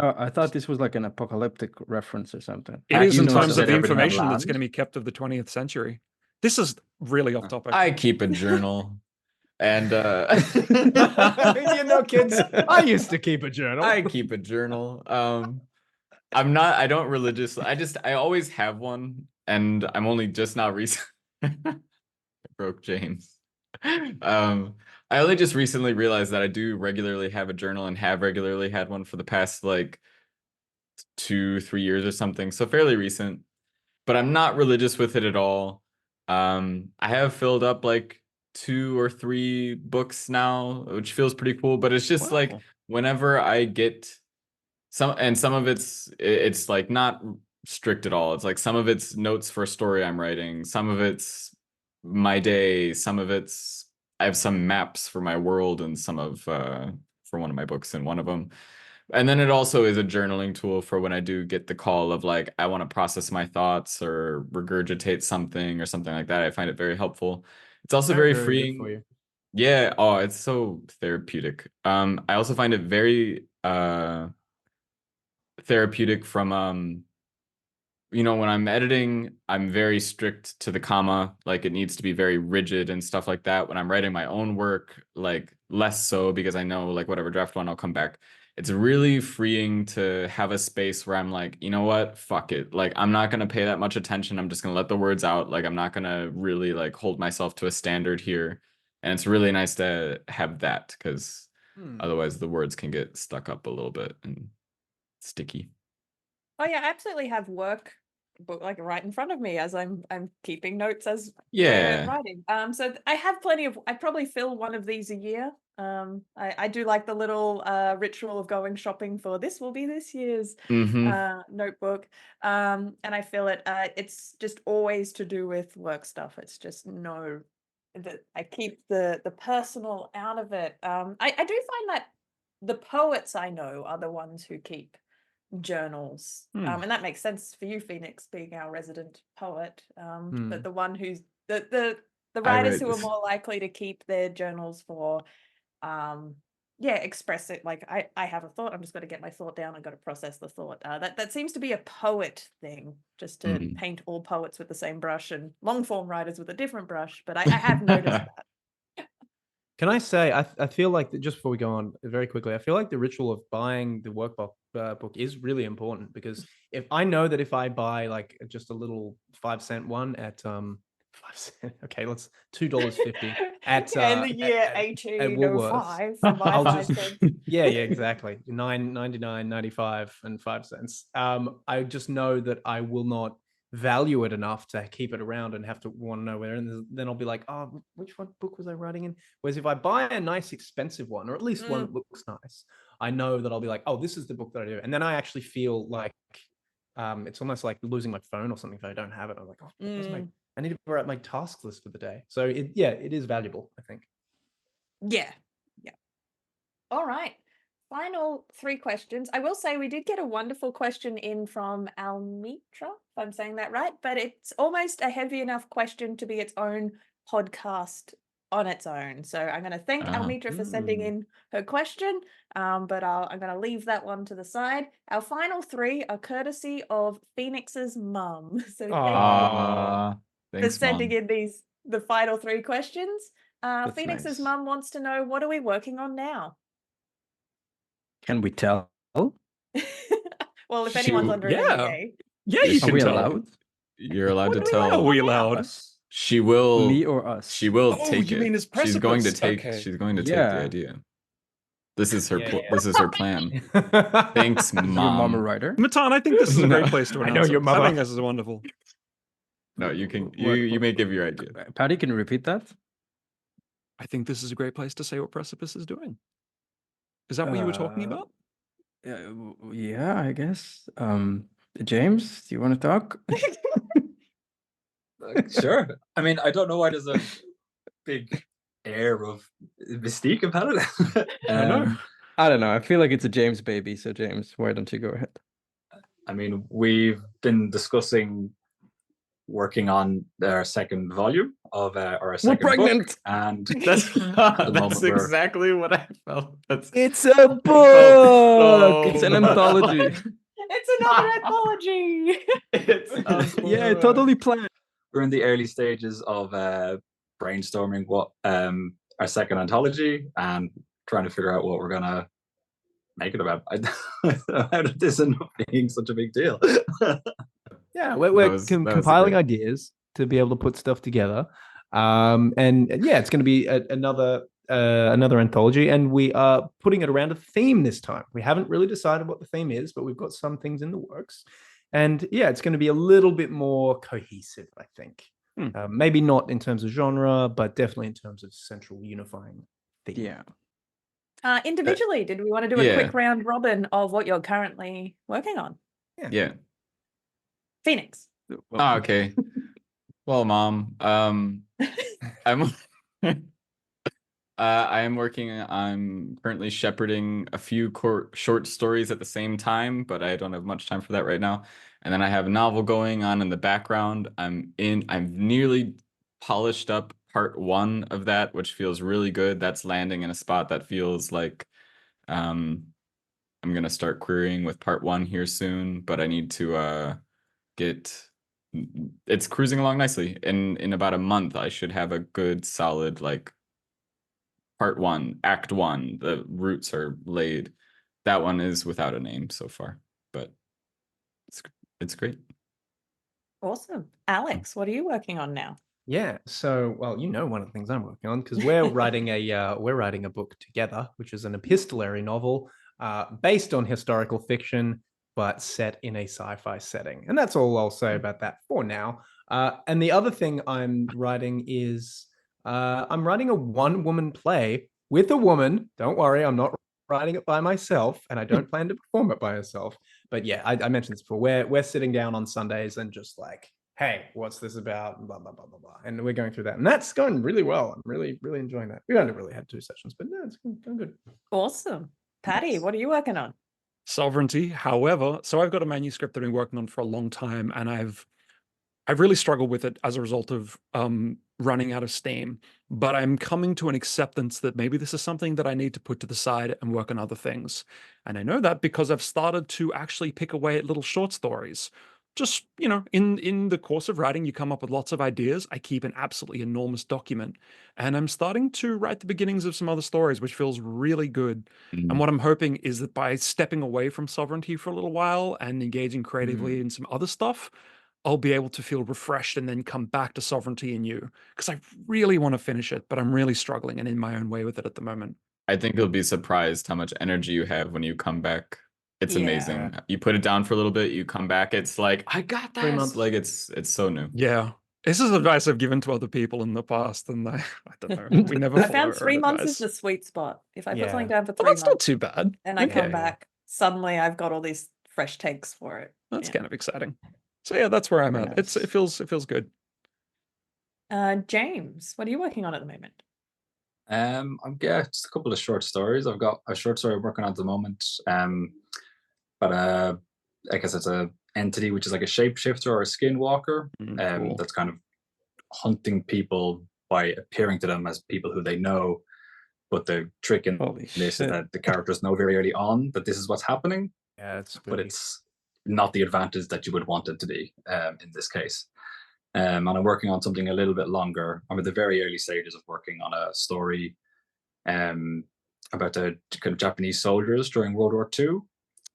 I thought this was like an apocalyptic reference or something. it is You in know, terms said of the everything on information that's land. going to be kept of the 20th century. This is really off topic. I keep a journal, and You know, kids, I used to keep a journal. I keep a journal. I don't religiously. I always have one, and I'm only just now recent. I broke James. I only just recently realized that I do regularly have a journal and have regularly had one for the past like 2-3 years or something. So fairly recent, but I'm not religious with it at all. I have filled up like 2 or 3 books now, which feels pretty cool, but it's just like Wow. whenever I get some of it's like not strict at all. It's like some of it's notes for a story I'm writing, some of it's my day, some of it's I have some maps for my world and some of for one of my books in one of them. And then it also is a journaling tool for when I do get the call of like I want to process my thoughts or regurgitate something or something like that. I find it very helpful. It's also very good freeing. for you. Yeah, oh, it's so therapeutic. I also find it very therapeutic from you know, when I'm editing, I'm very strict to the comma, like it needs to be very rigid and stuff like that. When I'm writing my own work, like less so, because I know like whatever draft one, I'll come back. It's really freeing to have a space where I'm like, you know what, fuck it, like I'm not gonna pay that much attention, I'm just gonna let the words out, like I'm not gonna really like hold myself to a standard here. And it's really nice to have that, because otherwise the words can get stuck up a little bit and sticky. Oh yeah, I absolutely have work book like right in front of me as I'm keeping notes as Yeah. we're writing. So I have plenty of. I probably fill one of these a year. I do like the little ritual of going shopping for this will be this year's notebook. And I fill it. It's just always to do with work stuff. It's just no. That I keep the personal out of it. I do find that the poets I know are the ones who keep journals, and that makes sense for you, Phoenix, being our resident poet. But the one who's the writers who are more likely to keep their journals for express it, like I have a thought, I'm just going to get my thought down, I've got to process the thought. That seems to be a poet thing, just to paint all poets with the same brush and long form writers with a different brush, but I have noticed that. Can I say, I feel like just before we go on very quickly, I feel like the ritual of buying the workbook book is really important, because if I know that if I buy like just a little 5-cent one at 5 cent, okay, let's $2.50 at in the year at 1805 for my I'll 5 cents. yeah, exactly. $9.99, 95 and 5 cents. I just know that I will not value it enough to keep it around and have to want to know where, and then I'll be like, oh, which one book was I writing in? Whereas if I buy a nice expensive one, or at least one that looks nice, I know that I'll be like, oh, this is the book that I do. And then I actually feel like it's almost like losing my phone or something if I don't have it. I'm like, oh, I need to write my task list for the day. So it is valuable, I think. Yeah. All right. Final 3 questions. I will say we did get a wonderful question in from Almitra, if I'm saying that right, but it's almost a heavy enough question to be its own podcast on its own. So I'm going to thank Almitra for sending in her question, but I'm going to leave that one to the side. Our final 3 are courtesy of Phoenix's mum. So thank you for sending in the final 3 questions. Phoenix's mum wants to know, what are we working on now? Can we tell? Well, if anyone's under an NDA. Yeah, you can we tell. allowed? You're allowed to Are tell. we allowed? She will. Me or us? She will Oh, take you it. mean as She's going to Precipice. take. Okay. She's going to take Yeah. the idea. This is her. Yeah. This is her plan. Thanks, Is your mom a mom. writer? Matan, I think this is a great No. place to I announce know your it. mother. I think this is wonderful. No, you can. You may give your idea. Patty, can you repeat that? I think this is a great place to say what Precipice is doing. Is that what you were talking about? Yeah, I guess. James, do you want to talk? Sure. I mean, I don't know why there's a big air of mystique about it. I don't know. I feel like it's a James baby. So James, why don't you go ahead? I mean, we've been discussing working on our second volume of our second pregnant! book, and That's exactly what I felt. It's a book. It's an anthology. It's another anthology. Yeah, totally planned. we're in the early stages of brainstorming what our second anthology and trying to figure out what we're gonna make it about. How did this end up being such a big deal? Yeah, we're compiling great. ideas to be able to put stuff together, and yeah, it's going to be another anthology, and we are putting it around a theme this time. We haven't really decided what the theme is, but we've got some things in the works, and yeah, it's going to be a little bit more cohesive, I think. Maybe not in terms of genre, but definitely in terms of central unifying theme. Yeah. Individually, did we want to do a quick round robin of what you're currently working on? Yeah. Phoenix. Okay. Well, Mom, I'm I am working. I'm currently shepherding a few short stories at the same time, but I don't have much time for that right now. And then I have a novel going on in the background. I'm nearly polished up part 1 of that, which feels really good. That's landing in a spot that feels like I'm gonna start querying with part 1 here soon, but I need to it's cruising along nicely. In about a month, I should have a good solid like part 1, act 1. The roots are laid. That one is without a name so far, but it's great. Awesome. Alex, what are you working on now? Yeah, so well, one of the things I'm working on, because we're writing a book together, which is an epistolary novel based on historical fiction, but set in a sci-fi setting. And that's all I'll say about that for now. And the other thing I'm writing is I'm writing a one-woman play with a woman. Don't worry, I'm not writing it by myself, and I don't plan to perform it by myself. But yeah, I mentioned this before. We're sitting down on Sundays and just like, hey, what's this about? Blah, blah, blah, blah, blah. And we're going through that. And that's going really well. I'm really, really enjoying that. We only really had 2 sessions, but no, it's going good. Awesome. Patty, what are you working on? Sovereignty. However, so I've got a manuscript that I've been working on for a long time, and I've really struggled with it as a result of running out of steam. But I'm coming to an acceptance that maybe this is something that I need to put to the side and work on other things. And I know that because I've started to actually pick away at little short stories. just, in the course of writing, you come up with lots of ideas. I keep an absolutely enormous document, and I'm starting to write the beginnings of some other stories, which feels really good. And what I'm hoping is that by stepping away from sovereignty for a little while and engaging creatively in some other stuff, I'll be able to feel refreshed and then come back to sovereignty and you, because I really want to finish it, but I'm really struggling and in my own way with it at the moment. I think you'll be surprised how much energy you have when you come back. It's amazing. You put it down for a little bit, you come back, it's like, I got 3 this. months. Like it's so new. Yeah. This is advice I've given to other people in the past, and I don't know. We never I follow found our 3 own months is advice. the sweet spot. If I put Yeah. something down for But 3 that's not months too bad. and I come Okay. back, suddenly I've got all these fresh takes for it. That's Yeah. kind of exciting. So yeah, that's where I'm Very at. nice. It feels good. James, what are you working on at the moment? I've got just a couple of short stories. I've got a short story I'm working on at the moment. But I guess it's a entity which is like a shapeshifter or a skinwalker. Cool. That's kind of hunting people by appearing to them as people who they know. But the trick in Holy this is shit. that the characters know very early on that this is what's happening, Yeah, it's but spooky. it's not the advantage that you would want it to be in this case. And I'm working on something a little bit longer. I'm at the very early stages of working on a story about the kind of Japanese soldiers during World War II,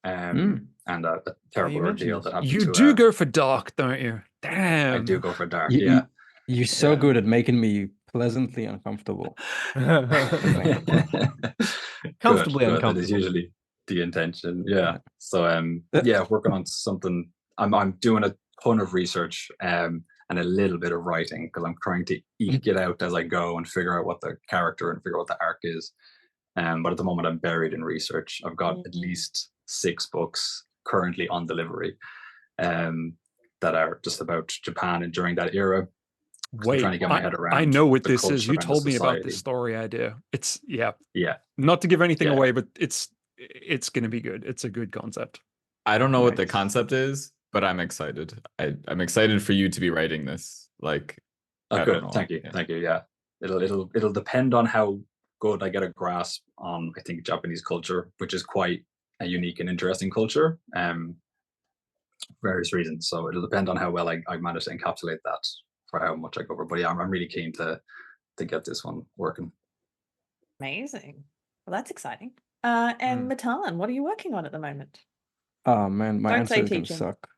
and a terrible mentioned ordeal this. that happened You to. do go for dark, don't you? Damn. I do go for dark. You- Yeah. You're so Yeah. good at making me pleasantly uncomfortable. Comfortably Good. That is uncomfortable. usually the intention. Yeah. Yeah. So yeah, working on something. I'm doing a ton of research and a little bit of writing because I'm trying to eke it out as I go and figure out what the character and figure out what the arc is. But at the moment, I'm buried in research. I've got at least 6 books currently on delivery that are just about Japan and during that era. Wait, I'm trying to get my head around. I know what the this is. culture You and the told me about society. this story idea. It's Yeah. not to give anything Yeah. away, but it's gonna be good. It's a good concept. I don't know what the Nice. concept is, but I'm excited. I'm excited for you to be writing this. Like, Oh, I good. don't know. Thank you. Yeah. Thank you. Yeah. It'll depend on how good I get a grasp on, I think, Japanese culture, which is quite a unique and interesting culture. Various reasons. So it'll depend on how well I manage to encapsulate that for how much I cover. But yeah, I'm really keen to get this one working. Amazing. Well, that's exciting. And Matan, what are you working on at the moment? Oh man, my Don't answer say is gonna teaching. suck.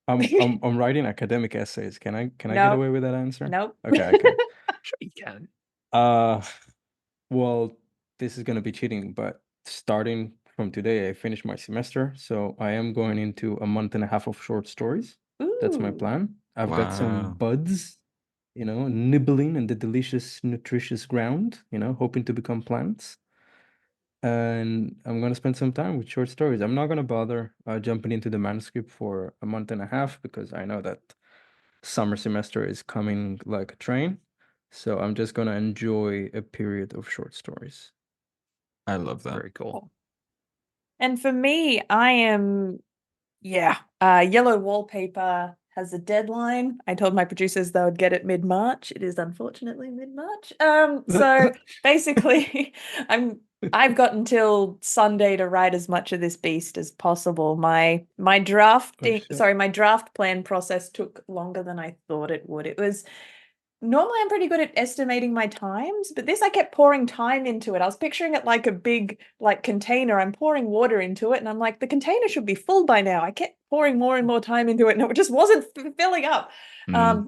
I'm writing academic essays. Can I get Nope. away with that answer? Nope. Okay, I can. Sure you can. Well, this is gonna be cheating, but starting from today, I finished my semester, so I am going into a month and a half of short stories. That's my Ooh. plan. I've got some Wow. buds, nibbling in the delicious, nutritious ground, hoping to become plants. And I'm gonna spend some time with short stories. I'm not gonna bother jumping into the manuscript for a month and a half because I know that summer semester is coming like a train. So I'm just gonna enjoy a period of short stories. I love that. Very cool. And for me, I am, Yellow Wallpaper has a deadline. I told my producers they would get it mid-March. It is unfortunately mid-March. So basically, I've got until Sunday to write as much of this beast as possible. My draft plan process took longer than I thought it would. It was normally I'm pretty good at estimating my times, but this I kept pouring time into it. I was picturing it like a big container. I'm pouring water into it and I'm like, the container should be full by now. I kept pouring more and more time into it and it just wasn't filling up.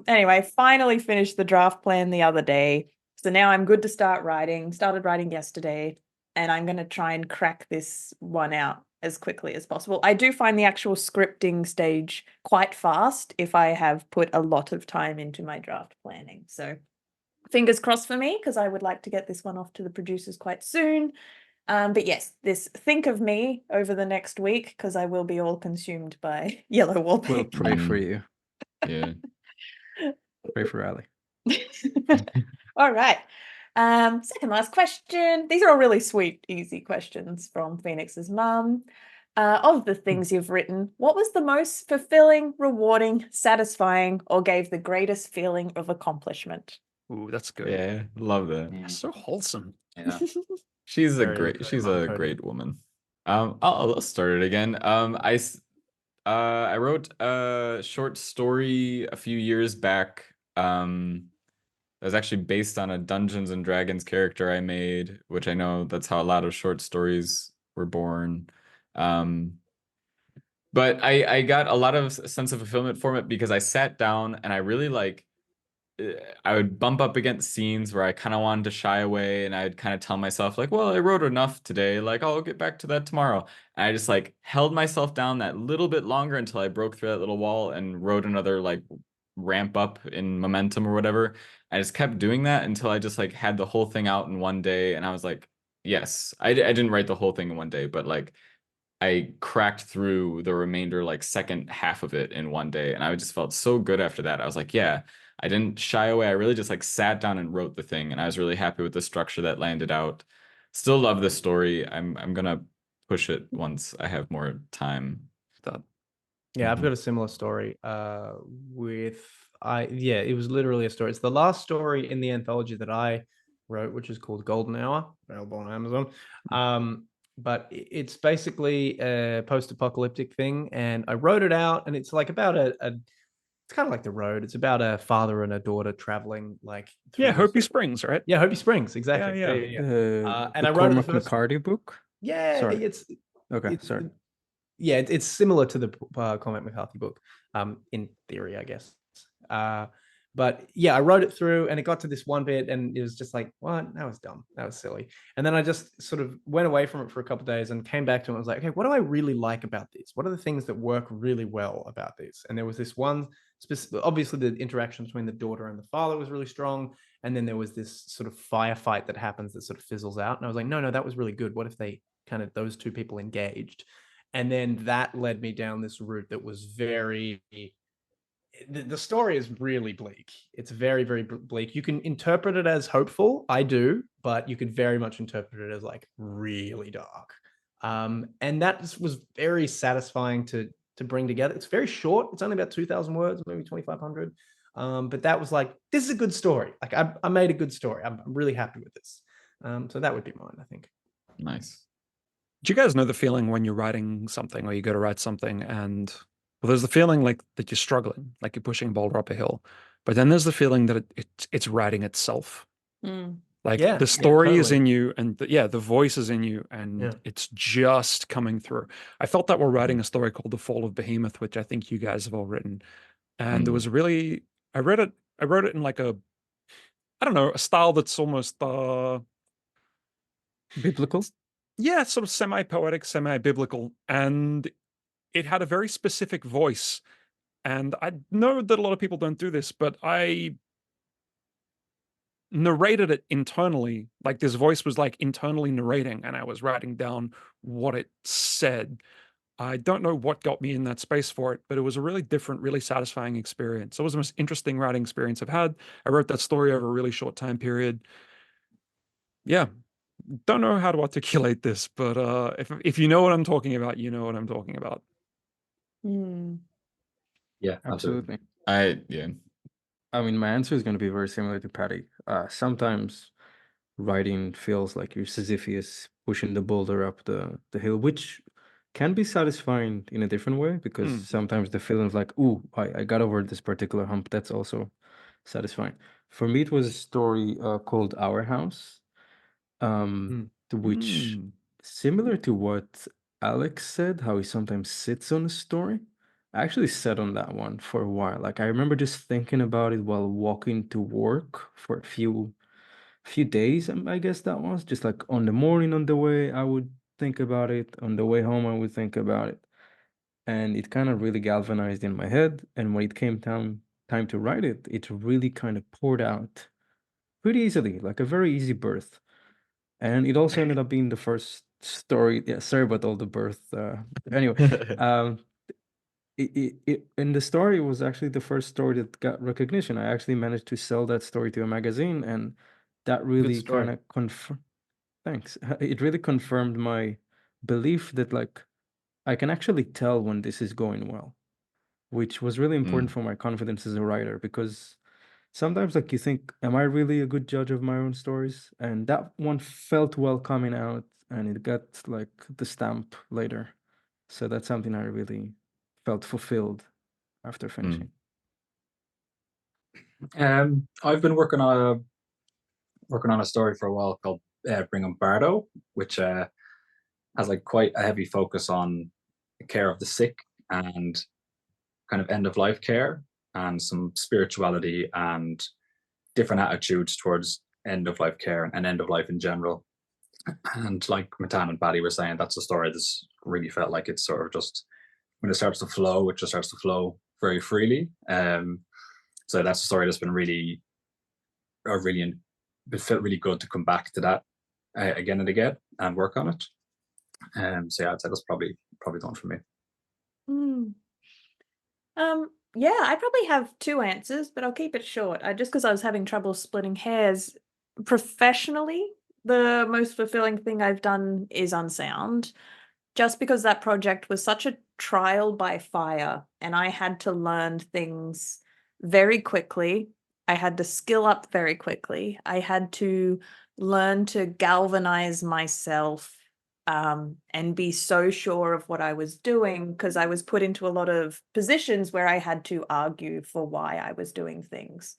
Anyway, finally finished the draft plan the other day. So now I'm good to start writing. Started writing yesterday and I'm going to try and crack this one out as quickly as possible. I do find the actual scripting stage quite fast if I have put a lot of time into my draft planning. So fingers crossed for me because I would like to get this one off to the producers quite soon. But yes, think of me over the next week because I will be all consumed by Yellow Wallpaper. We'll pray for you. Yeah. Pray for Ali. All right. Second last question. These are all really sweet, easy questions from Phoenix's mum. Of the things you've written, what was the most fulfilling, rewarding, satisfying, or gave the greatest feeling of accomplishment? Ooh, that's good. Yeah. Love that. So wholesome. Yeah. She's a Very, great very she's long a coded. great woman. I'll start it again. I wrote a short story a few years back. That was actually based on a Dungeons and Dragons character I made, which I know that's how a lot of short stories were born. But I got a lot of sense of fulfillment from it because I sat down and I really I would bump up against scenes where I kind of wanted to shy away, and I'd kind of tell myself like, well, I wrote enough today, like I'll get back to that tomorrow. And I just like held myself down that little bit longer until I broke through that little wall and wrote another like ramp up in momentum or whatever. I just kept doing that until I just like had the whole thing out in one day, and I was like, yes, I didn't write the whole thing in one day, but like I cracked through the remainder like second half of it in one day, and I just felt so good after that. I was like, yeah, I didn't shy away. I really just like sat down and wrote the thing, and I was really happy with the structure that landed out. Still love this story. I'm gonna push it once I have more time. Yeah, I've got a similar story. It was literally a story. It's the last story in the anthology that I wrote, which is called Golden Hour, available on Amazon. But it's basically a post-apocalyptic thing, and I wrote it out, and it's like about it's kind of like The Road. It's about a father and a daughter traveling like Yeah, Hopi Springs, right? Yeah, Hopi Springs, exactly. Yeah. And I wrote Cormac McCarthy book. Yeah, Sorry. it's Okay, sorry. Yeah, it's similar to the Cormac McCarthy book, in theory, I guess. But yeah, I wrote it through, and it got to this one bit, and it was just like, what? That was dumb. That was silly. And then I just sort of went away from it for a couple of days and came back to it. And was like, okay, what do I really like about this? What are the things that work really well about this? And there was this one specific. Obviously, the interaction between the daughter and the father was really strong. And then there was this sort of firefight that happens that sort of fizzles out. And I was like, no, that was really good. What if they kind of those two people engaged? And then that led me down this route that was very, the story is really bleak. It's very, very bleak. You can interpret it as hopeful. I do, but you could very much interpret it as like really dark. And that was very satisfying to bring together. It's very short. It's only about 2,000 words, maybe 2,500. But that was like, this is a good story. Like I made a good story. I'm really happy with this. So that would be mine, I think. Nice. Do you guys know the feeling when you're writing something or you go to write something and well, there's the feeling like that you're struggling, like you're pushing a boulder up a hill, but then there's the feeling that it's writing itself. Like the story is in you, and the voice is in you, and it's just coming through. I felt that while writing a story called The Fall of Behemoth, which I think you guys have all written, and there was really I wrote it in like a a style that's almost biblical. Yeah, sort of semi-poetic, semi-biblical, and it had a very specific voice. And I know that a lot of people don't do this, but I narrated it internally. Like this voice was like internally narrating, and I was writing down what it said. I don't know what got me in that space for it, but it was a really different, really satisfying experience. It was the most interesting writing experience I've had. I wrote that story over a really short time period. Yeah. Don't know how to articulate this, but if you know what I'm talking about, you know what I'm talking about. Yeah, absolutely. I mean, my answer is going to be very similar to Patty. Sometimes writing feels like you're Sisyphus pushing the boulder up the hill, which can be satisfying in a different way, because sometimes the feeling of like, ooh, I got over this particular hump, that's also satisfying. For me, it was a story called Our House, which similar to what Alex said, how he sometimes sits on a story. I actually sat on that one for a while. Like I remember just thinking about it while walking to work for a few days. I guess that was just like on the morning on the way, I would think about it. On the way home, I would think about it. And it kind of really galvanized in my head. And when it came time to write it, it really kind of poured out pretty easily, like a very easy birth. And it also ended up being the first story. Yeah, sorry about all the birth. Anyway, in the story, it was actually the first story that got recognition. I actually managed to sell that story to a magazine, and that really kind of confirmed. Thanks. It really confirmed my belief that like I can actually tell when this is going well, which was really important for my confidence as a writer, because sometimes like you think, am I really a good judge of my own stories? And that one felt well coming out, and it got like the stamp later. So that's something I really felt fulfilled after finishing? I've been working on a story for a while called Bring 'em Bardo, which has like quite a heavy focus on the care of the sick and kind of end of life care and some spirituality and different attitudes towards end of life care and end of life in general. And like Matan and Paddy were saying, that's a story that's really felt like it's sort of just when it starts to flow, it just starts to flow very freely. So that's a story that's been really, it felt really good to come back to that again and again and work on it. So yeah, I'd say that's probably the one for me. Yeah, I probably have two answers, but I'll keep it short. Just because I was having trouble splitting hairs. Professionally, the most fulfilling thing I've done is Unsound, just because that project was such a trial by fire, and I had to learn things very quickly. I had to skill up very quickly. I had to learn to galvanize myself and be so sure of what I was doing, because I was put into a lot of positions where I had to argue for why I was doing things.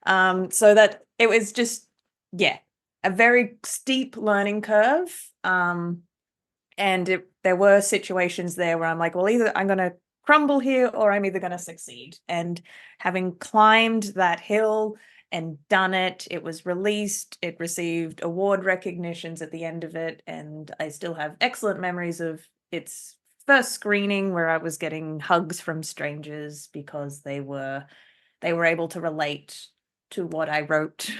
So that it was just, yeah, a very steep learning curve. And there were situations there where I'm like, well, either I'm going to crumble here or I'm either going to succeed. And having climbed that hill and done it, it was released, it received award recognitions at the end of it, and I still have excellent memories of its first screening where I was getting hugs from strangers because they were able to relate to what I wrote.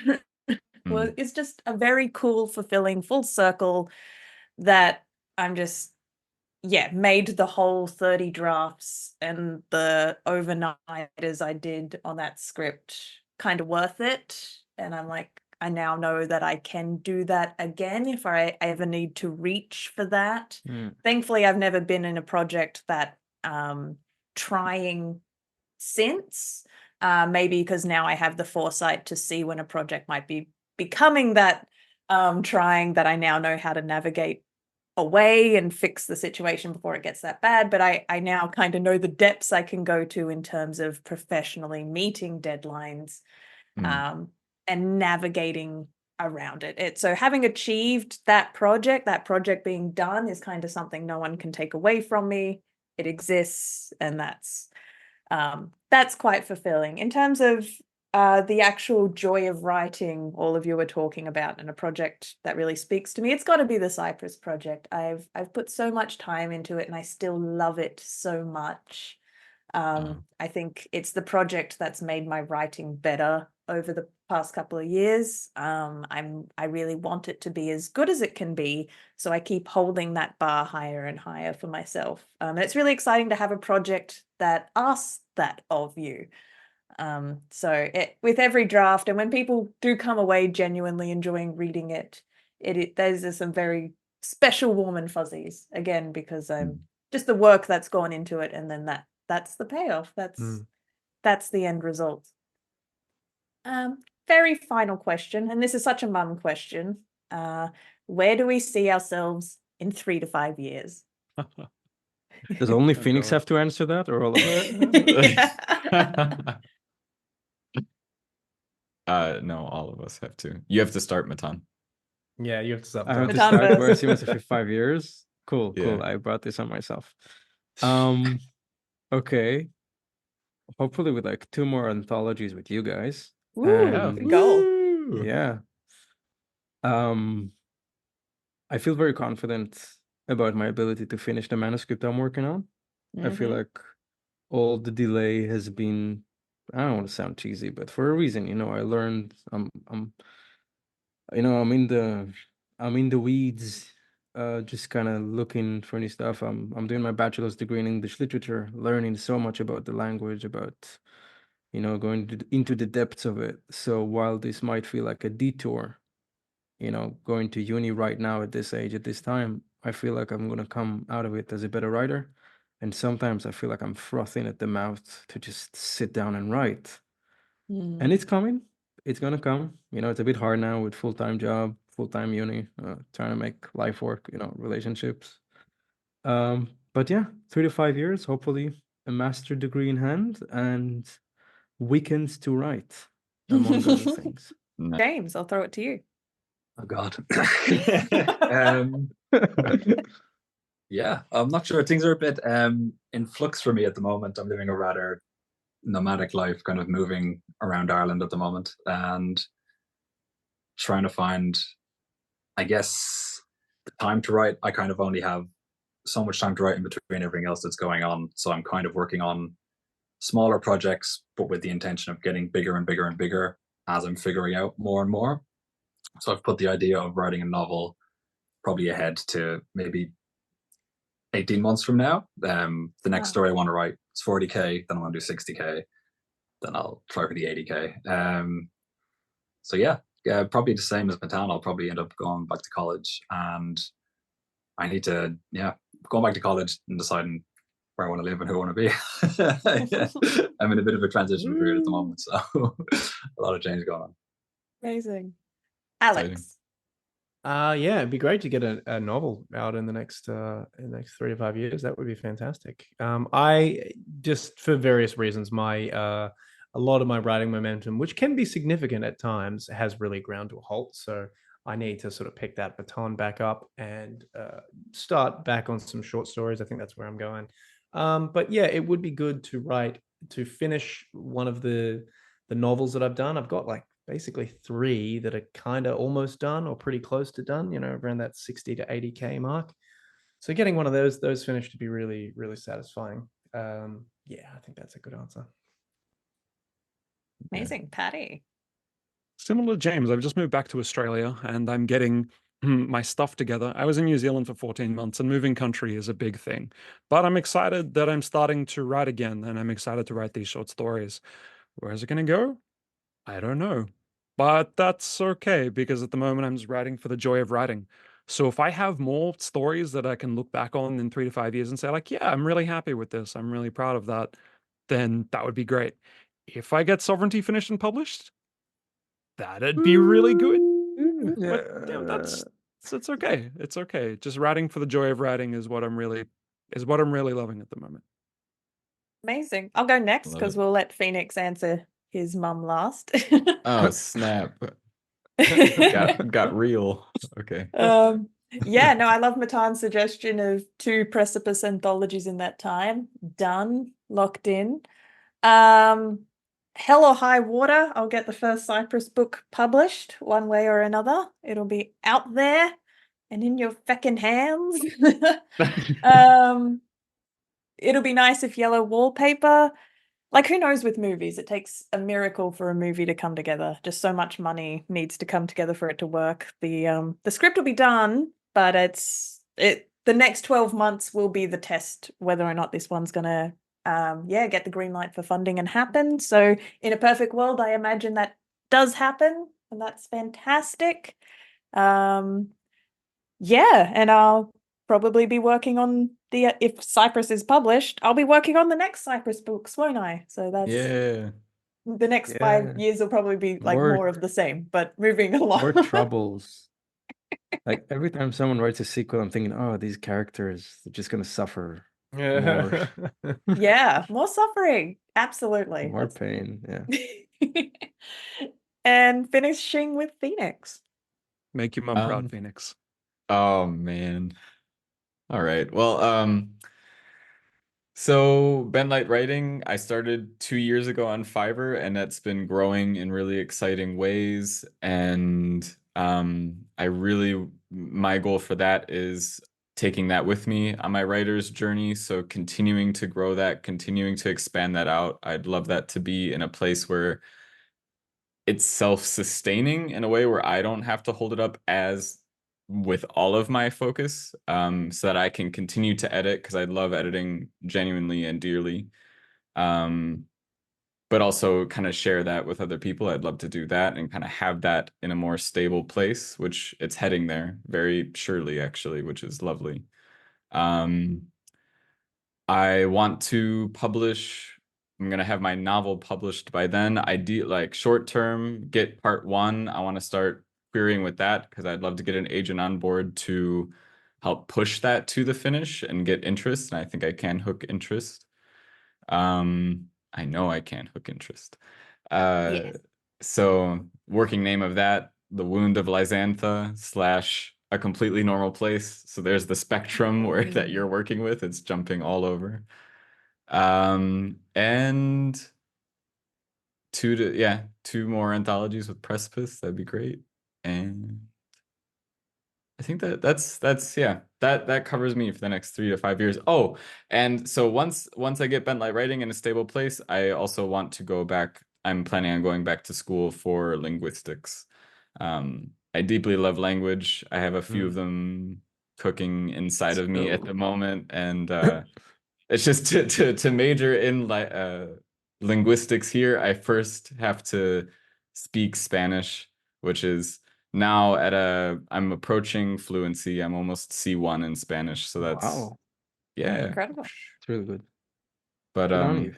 Well, it's just a very cool, fulfilling full circle that I'm just, made the whole 30 drafts and the overnighters I did on that script kind of worth it. And I'm like, I now know that I can do that again if I ever need to reach for that. Thankfully, I've never been in a project that trying since, maybe because now I have the foresight to see when a project might be becoming that trying, that I now know how to navigate away and fix the situation before it gets that bad. But I now kind of know the depths I can go to in terms of professionally meeting deadlines and navigating around it. So having achieved that project being done is kind of something no one can take away from me. It exists, and that's quite fulfilling. In terms of the actual joy of writing, all of you were talking about, and a project that really speaks to me, it's got to be the Cypress project. I've put so much time into it, and I still love it so much. I think it's the project that's made my writing better over the past couple of years. I really want it to be as good as it can be, so I keep holding that bar higher and higher for myself. And it's really exciting to have a project that asks that of you. So with every draft, and when people do come away genuinely enjoying reading it, there's some very special warm and fuzzies, again, because just the work that's gone into it, and then that's the payoff. That's the end result. Very final question, and this is such a mum question. Where do we see ourselves in 3 to 5 years? Does only Phoenix have to answer that, or all of us? No, all of us have to. You have to start, Matan. Yeah, you have to start. I have to Matan start first. where I see myself in 5 years. Cool. Yeah. I brought this on myself. Okay. Hopefully with like 2 more anthologies with you guys. Ooh, good goal. Yeah. I feel very confident about my ability to finish the manuscript I'm working on. I feel like all the delay has been, I don't want to sound cheesy, but for a reason, I learned I'm in the weeds, just kind of looking for new stuff. I'm doing my bachelor's degree in English literature, learning so much about the language, about going into the depths of it. So while this might feel like a detour, going to uni right now at this age, at this time, I feel like I'm going to come out of it as a better writer. And sometimes I feel like I'm frothing at the mouth to just sit down and write. And it's coming. It's going to come. It's a bit hard now with full-time job, full-time uni, trying to make life work, relationships. But yeah, 3 to 5 years, hopefully a master degree in hand and weekends to write, among other things. Nice. James, I'll throw it to you. Oh God. Yeah, I'm not sure. Things are a bit in flux for me at the moment. I'm living a rather nomadic life, kind of moving around Ireland at the moment and trying to find, I guess, the time to write. I kind of only have so much time to write in between everything else that's going on. So I'm kind of working on smaller projects, but with the intention of getting bigger and bigger and bigger as I'm figuring out more and more. So I've put the idea of writing a novel probably ahead to maybe 18 months from now. The next story I want to write is 40k, then I want to do 60k, then I'll try for the 80k. So yeah, probably the same as Matan. I'll probably end up going back to college, and I need to going back to college and deciding where I want to live and who I want to be. I'm in a bit of a transition period at the moment, so a lot of change going on. Amazing. Alex. Yeah, it'd be great to get a novel out in the next 3 to 5 years. That would be fantastic. I just, for various reasons, a lot of my writing momentum, which can be significant at times, has really ground to a halt. So I need to sort of pick that baton back up and start back on some short stories. I think that's where I'm going. But yeah, it would be good to finish one of the novels that I've done. I've got like basically 3 that are kind of almost done or pretty close to done, around that 60 to 80k mark. So getting one of those finished to be really, really satisfying. Yeah, I think that's a good answer. Amazing. Patty. Similar to James, I've just moved back to Australia and I'm getting my stuff together. I was in New Zealand for 14 months and moving country is a big thing. But I'm excited that I'm starting to write again and I'm excited to write these short stories. Where's it going to go? I don't know. But that's okay because at the moment I'm just writing for the joy of writing. So if I have more stories that I can look back on in 3 to 5 years and say like, yeah, I'm really happy with this, I'm really proud of that, then that would be great. If I get Sovereignty finished and published, that'd be really good. But yeah, it's okay. It's okay. Just writing for the joy of writing is what I'm really loving at the moment. Amazing. I'll go next Love because it. we'll let Phoenix answer his mum last. Oh, snap. Got real. Okay. Yeah, no, I love Matan's suggestion of 2 Precipice anthologies in that time. Done, locked in. Hell or high water, I'll get the first Cypress book published one way or another. It'll be out there and in your feckin' hands. It'll be nice if yellow wallpaper. Like, who knows with movies? It takes a miracle for a movie to come together. Just so much money needs to come together for it to work. The script will be done, but the next 12 months will be the test whether or not this one's gonna get the green light for funding and happen. So in a perfect world, I imagine that does happen, and that's fantastic. And I'll probably be working on if Cypress is published, I'll be working on the next Cypress books, won't I? So that's the next 5 years will probably be like more of the same, but moving along. More troubles. Like every time someone writes a sequel, I'm thinking, oh, these characters are just gonna suffer more. Yeah, more suffering. Absolutely. More pain. Yeah. And finishing with Phoenix. Make your mum proud, Phoenix. Oh man. All right. Well, so Ben Light Writing, I started 2 years ago on Fiverr, and that's been growing in really exciting ways. And my goal for that is taking that with me on my writer's journey. So continuing to grow that, continuing to expand that out. I'd love that to be in a place where it's self-sustaining in a way where I don't have to hold it up as with all of my focus, so that I can continue to edit, because I love editing genuinely and dearly, but also kind of share that with other people. I'd love to do that and kind of have that in a more stable place, which it's heading there very surely, actually, which is lovely. I want to publish. I'm gonna have my novel published by then. Like short term, get part 1. I want to start querying with that because I'd love to get an agent on board to help push that to the finish and get interest. And I think I can hook interest. I know I can't hook interest. Yes. So working name of that, The Wound of Lysantha / A Completely Normal Place. So there's the spectrum where that you're working with. It's jumping all over. And two more anthologies with Precipice. That'd be great. And I think that covers me for the next 3 to 5 years. Oh, and so once I get Bent Light Writing in a stable place, I also want to go back. I'm planning on going back to school for linguistics. I deeply love language. I have a few of them cooking inside of me at the moment, and it's just to major in linguistics here, I first have to speak Spanish, which is now I'm approaching fluency. I'm almost C1 in Spanish, so that's Incredible. It's really good. But Good on you.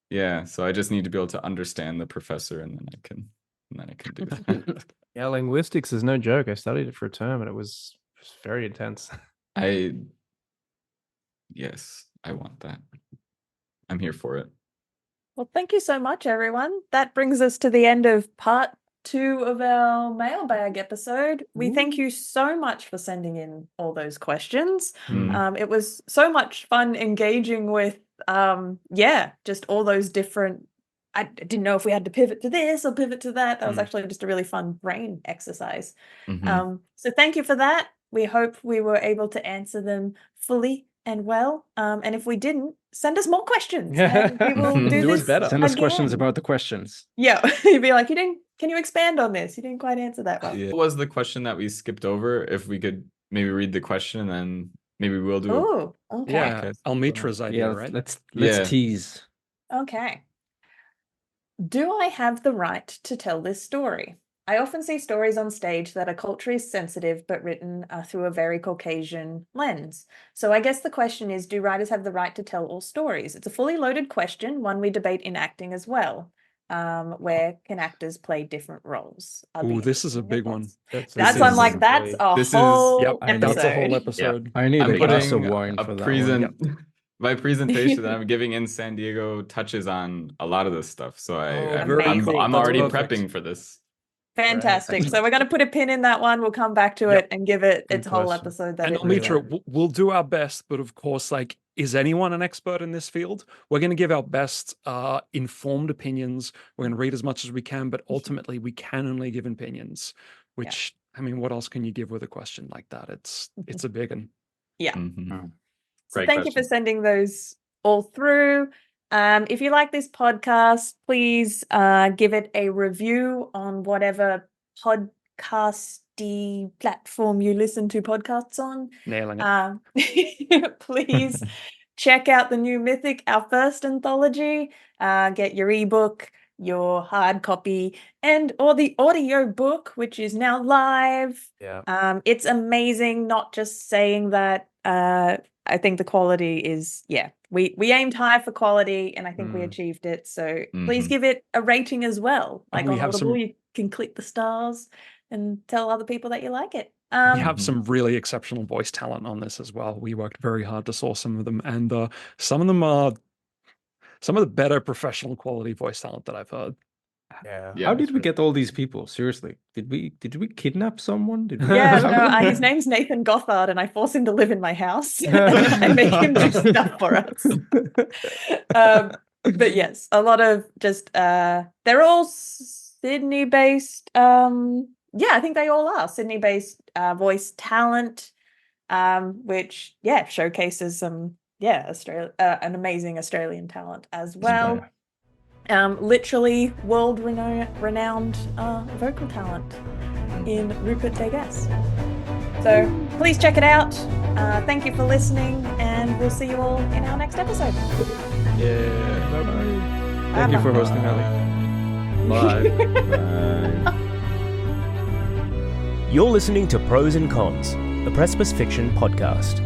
yeah, so I just need to be able to understand the professor, and then I can do that. Yeah, linguistics is no joke. I studied it for a term, and it was very intense. Yes, I want that. I'm here for it. Well, thank you so much, everyone. That brings us to the end of part 2 of our mailbag episode. We thank you so much for sending in all those questions. It was so much fun engaging with, just all those different. I didn't know if we had to pivot to this or pivot to that. That was actually just a really fun brain exercise. So thank you for that. We hope we were able to answer them fully and well. And if we didn't, send us more questions. And we will do this better. Send us again. questions about the questions. Yeah, you'd be like, can you expand on this? You didn't quite answer that well. What was the question that we skipped over? If we could maybe read the question, and then maybe we'll do Oh, okay. Yeah, Almitra's idea, right? Let's Yeah. tease. Okay. Do I have the right to tell this story? I often see stories on stage that are culturally sensitive but written through a very Caucasian lens. So I guess the question is, do writers have the right to tell all stories? It's a fully loaded question, one we debate in acting as well. Where can actors play different roles? Ooh, this is a big one. That's why I'm like, that's a whole episode. That's a whole episode. I need I'm a glass of putting wine a for that one. My presentation that I'm giving in San Diego touches on a lot of this stuff. So I'm Amazing. already That's perfect. prepping for this. Fantastic. So we're going to put a pin in that one. We'll come back to it and give it its whole question. episode. That And it Almitra, we'll do our best, but of course, like, is anyone an expert in this field? We're going to give our best informed opinions. We're going to read as much as we can, but ultimately we can only give opinions, which, I mean, what else can you give with a question like that? It's a big one. Yeah. So Great thank you for question. sending those all through. If you like this podcast, please give it a review on whatever podcasty platform you listen to podcasts on. Nailing it. Please check out the new Mythic, our first anthology. Get your ebook, your hard copy, or the audio book, which is now live. Yeah. It's amazing. Not just saying that. I think the quality is, we aimed high for quality, and I think we achieved it. So please give it a rating as well. Like on Audible, you can click the stars and tell other people that you like it. We have some really exceptional voice talent on this as well. We worked very hard to source some of them, and some of them are some of the better professional quality voice talent that I've heard. Yeah. How did we get all these people? Seriously, did we kidnap someone? Did we... His name's Nathan Gothard, and I force him to live in my house. I make him do stuff for us. But yes, a lot of just they're all Sydney-based. I think they all are Sydney-based voice talent, which showcases some an amazing Australian talent as well. Literally world-renowned vocal talent in Rupert Degas. So please check it out. Thank you for listening, and we'll see you all in our next episode. Yeah. Bye-bye. Thank you for hosting, Ali. Bye. You're listening to Pros and Cons, the Precipice Fiction podcast.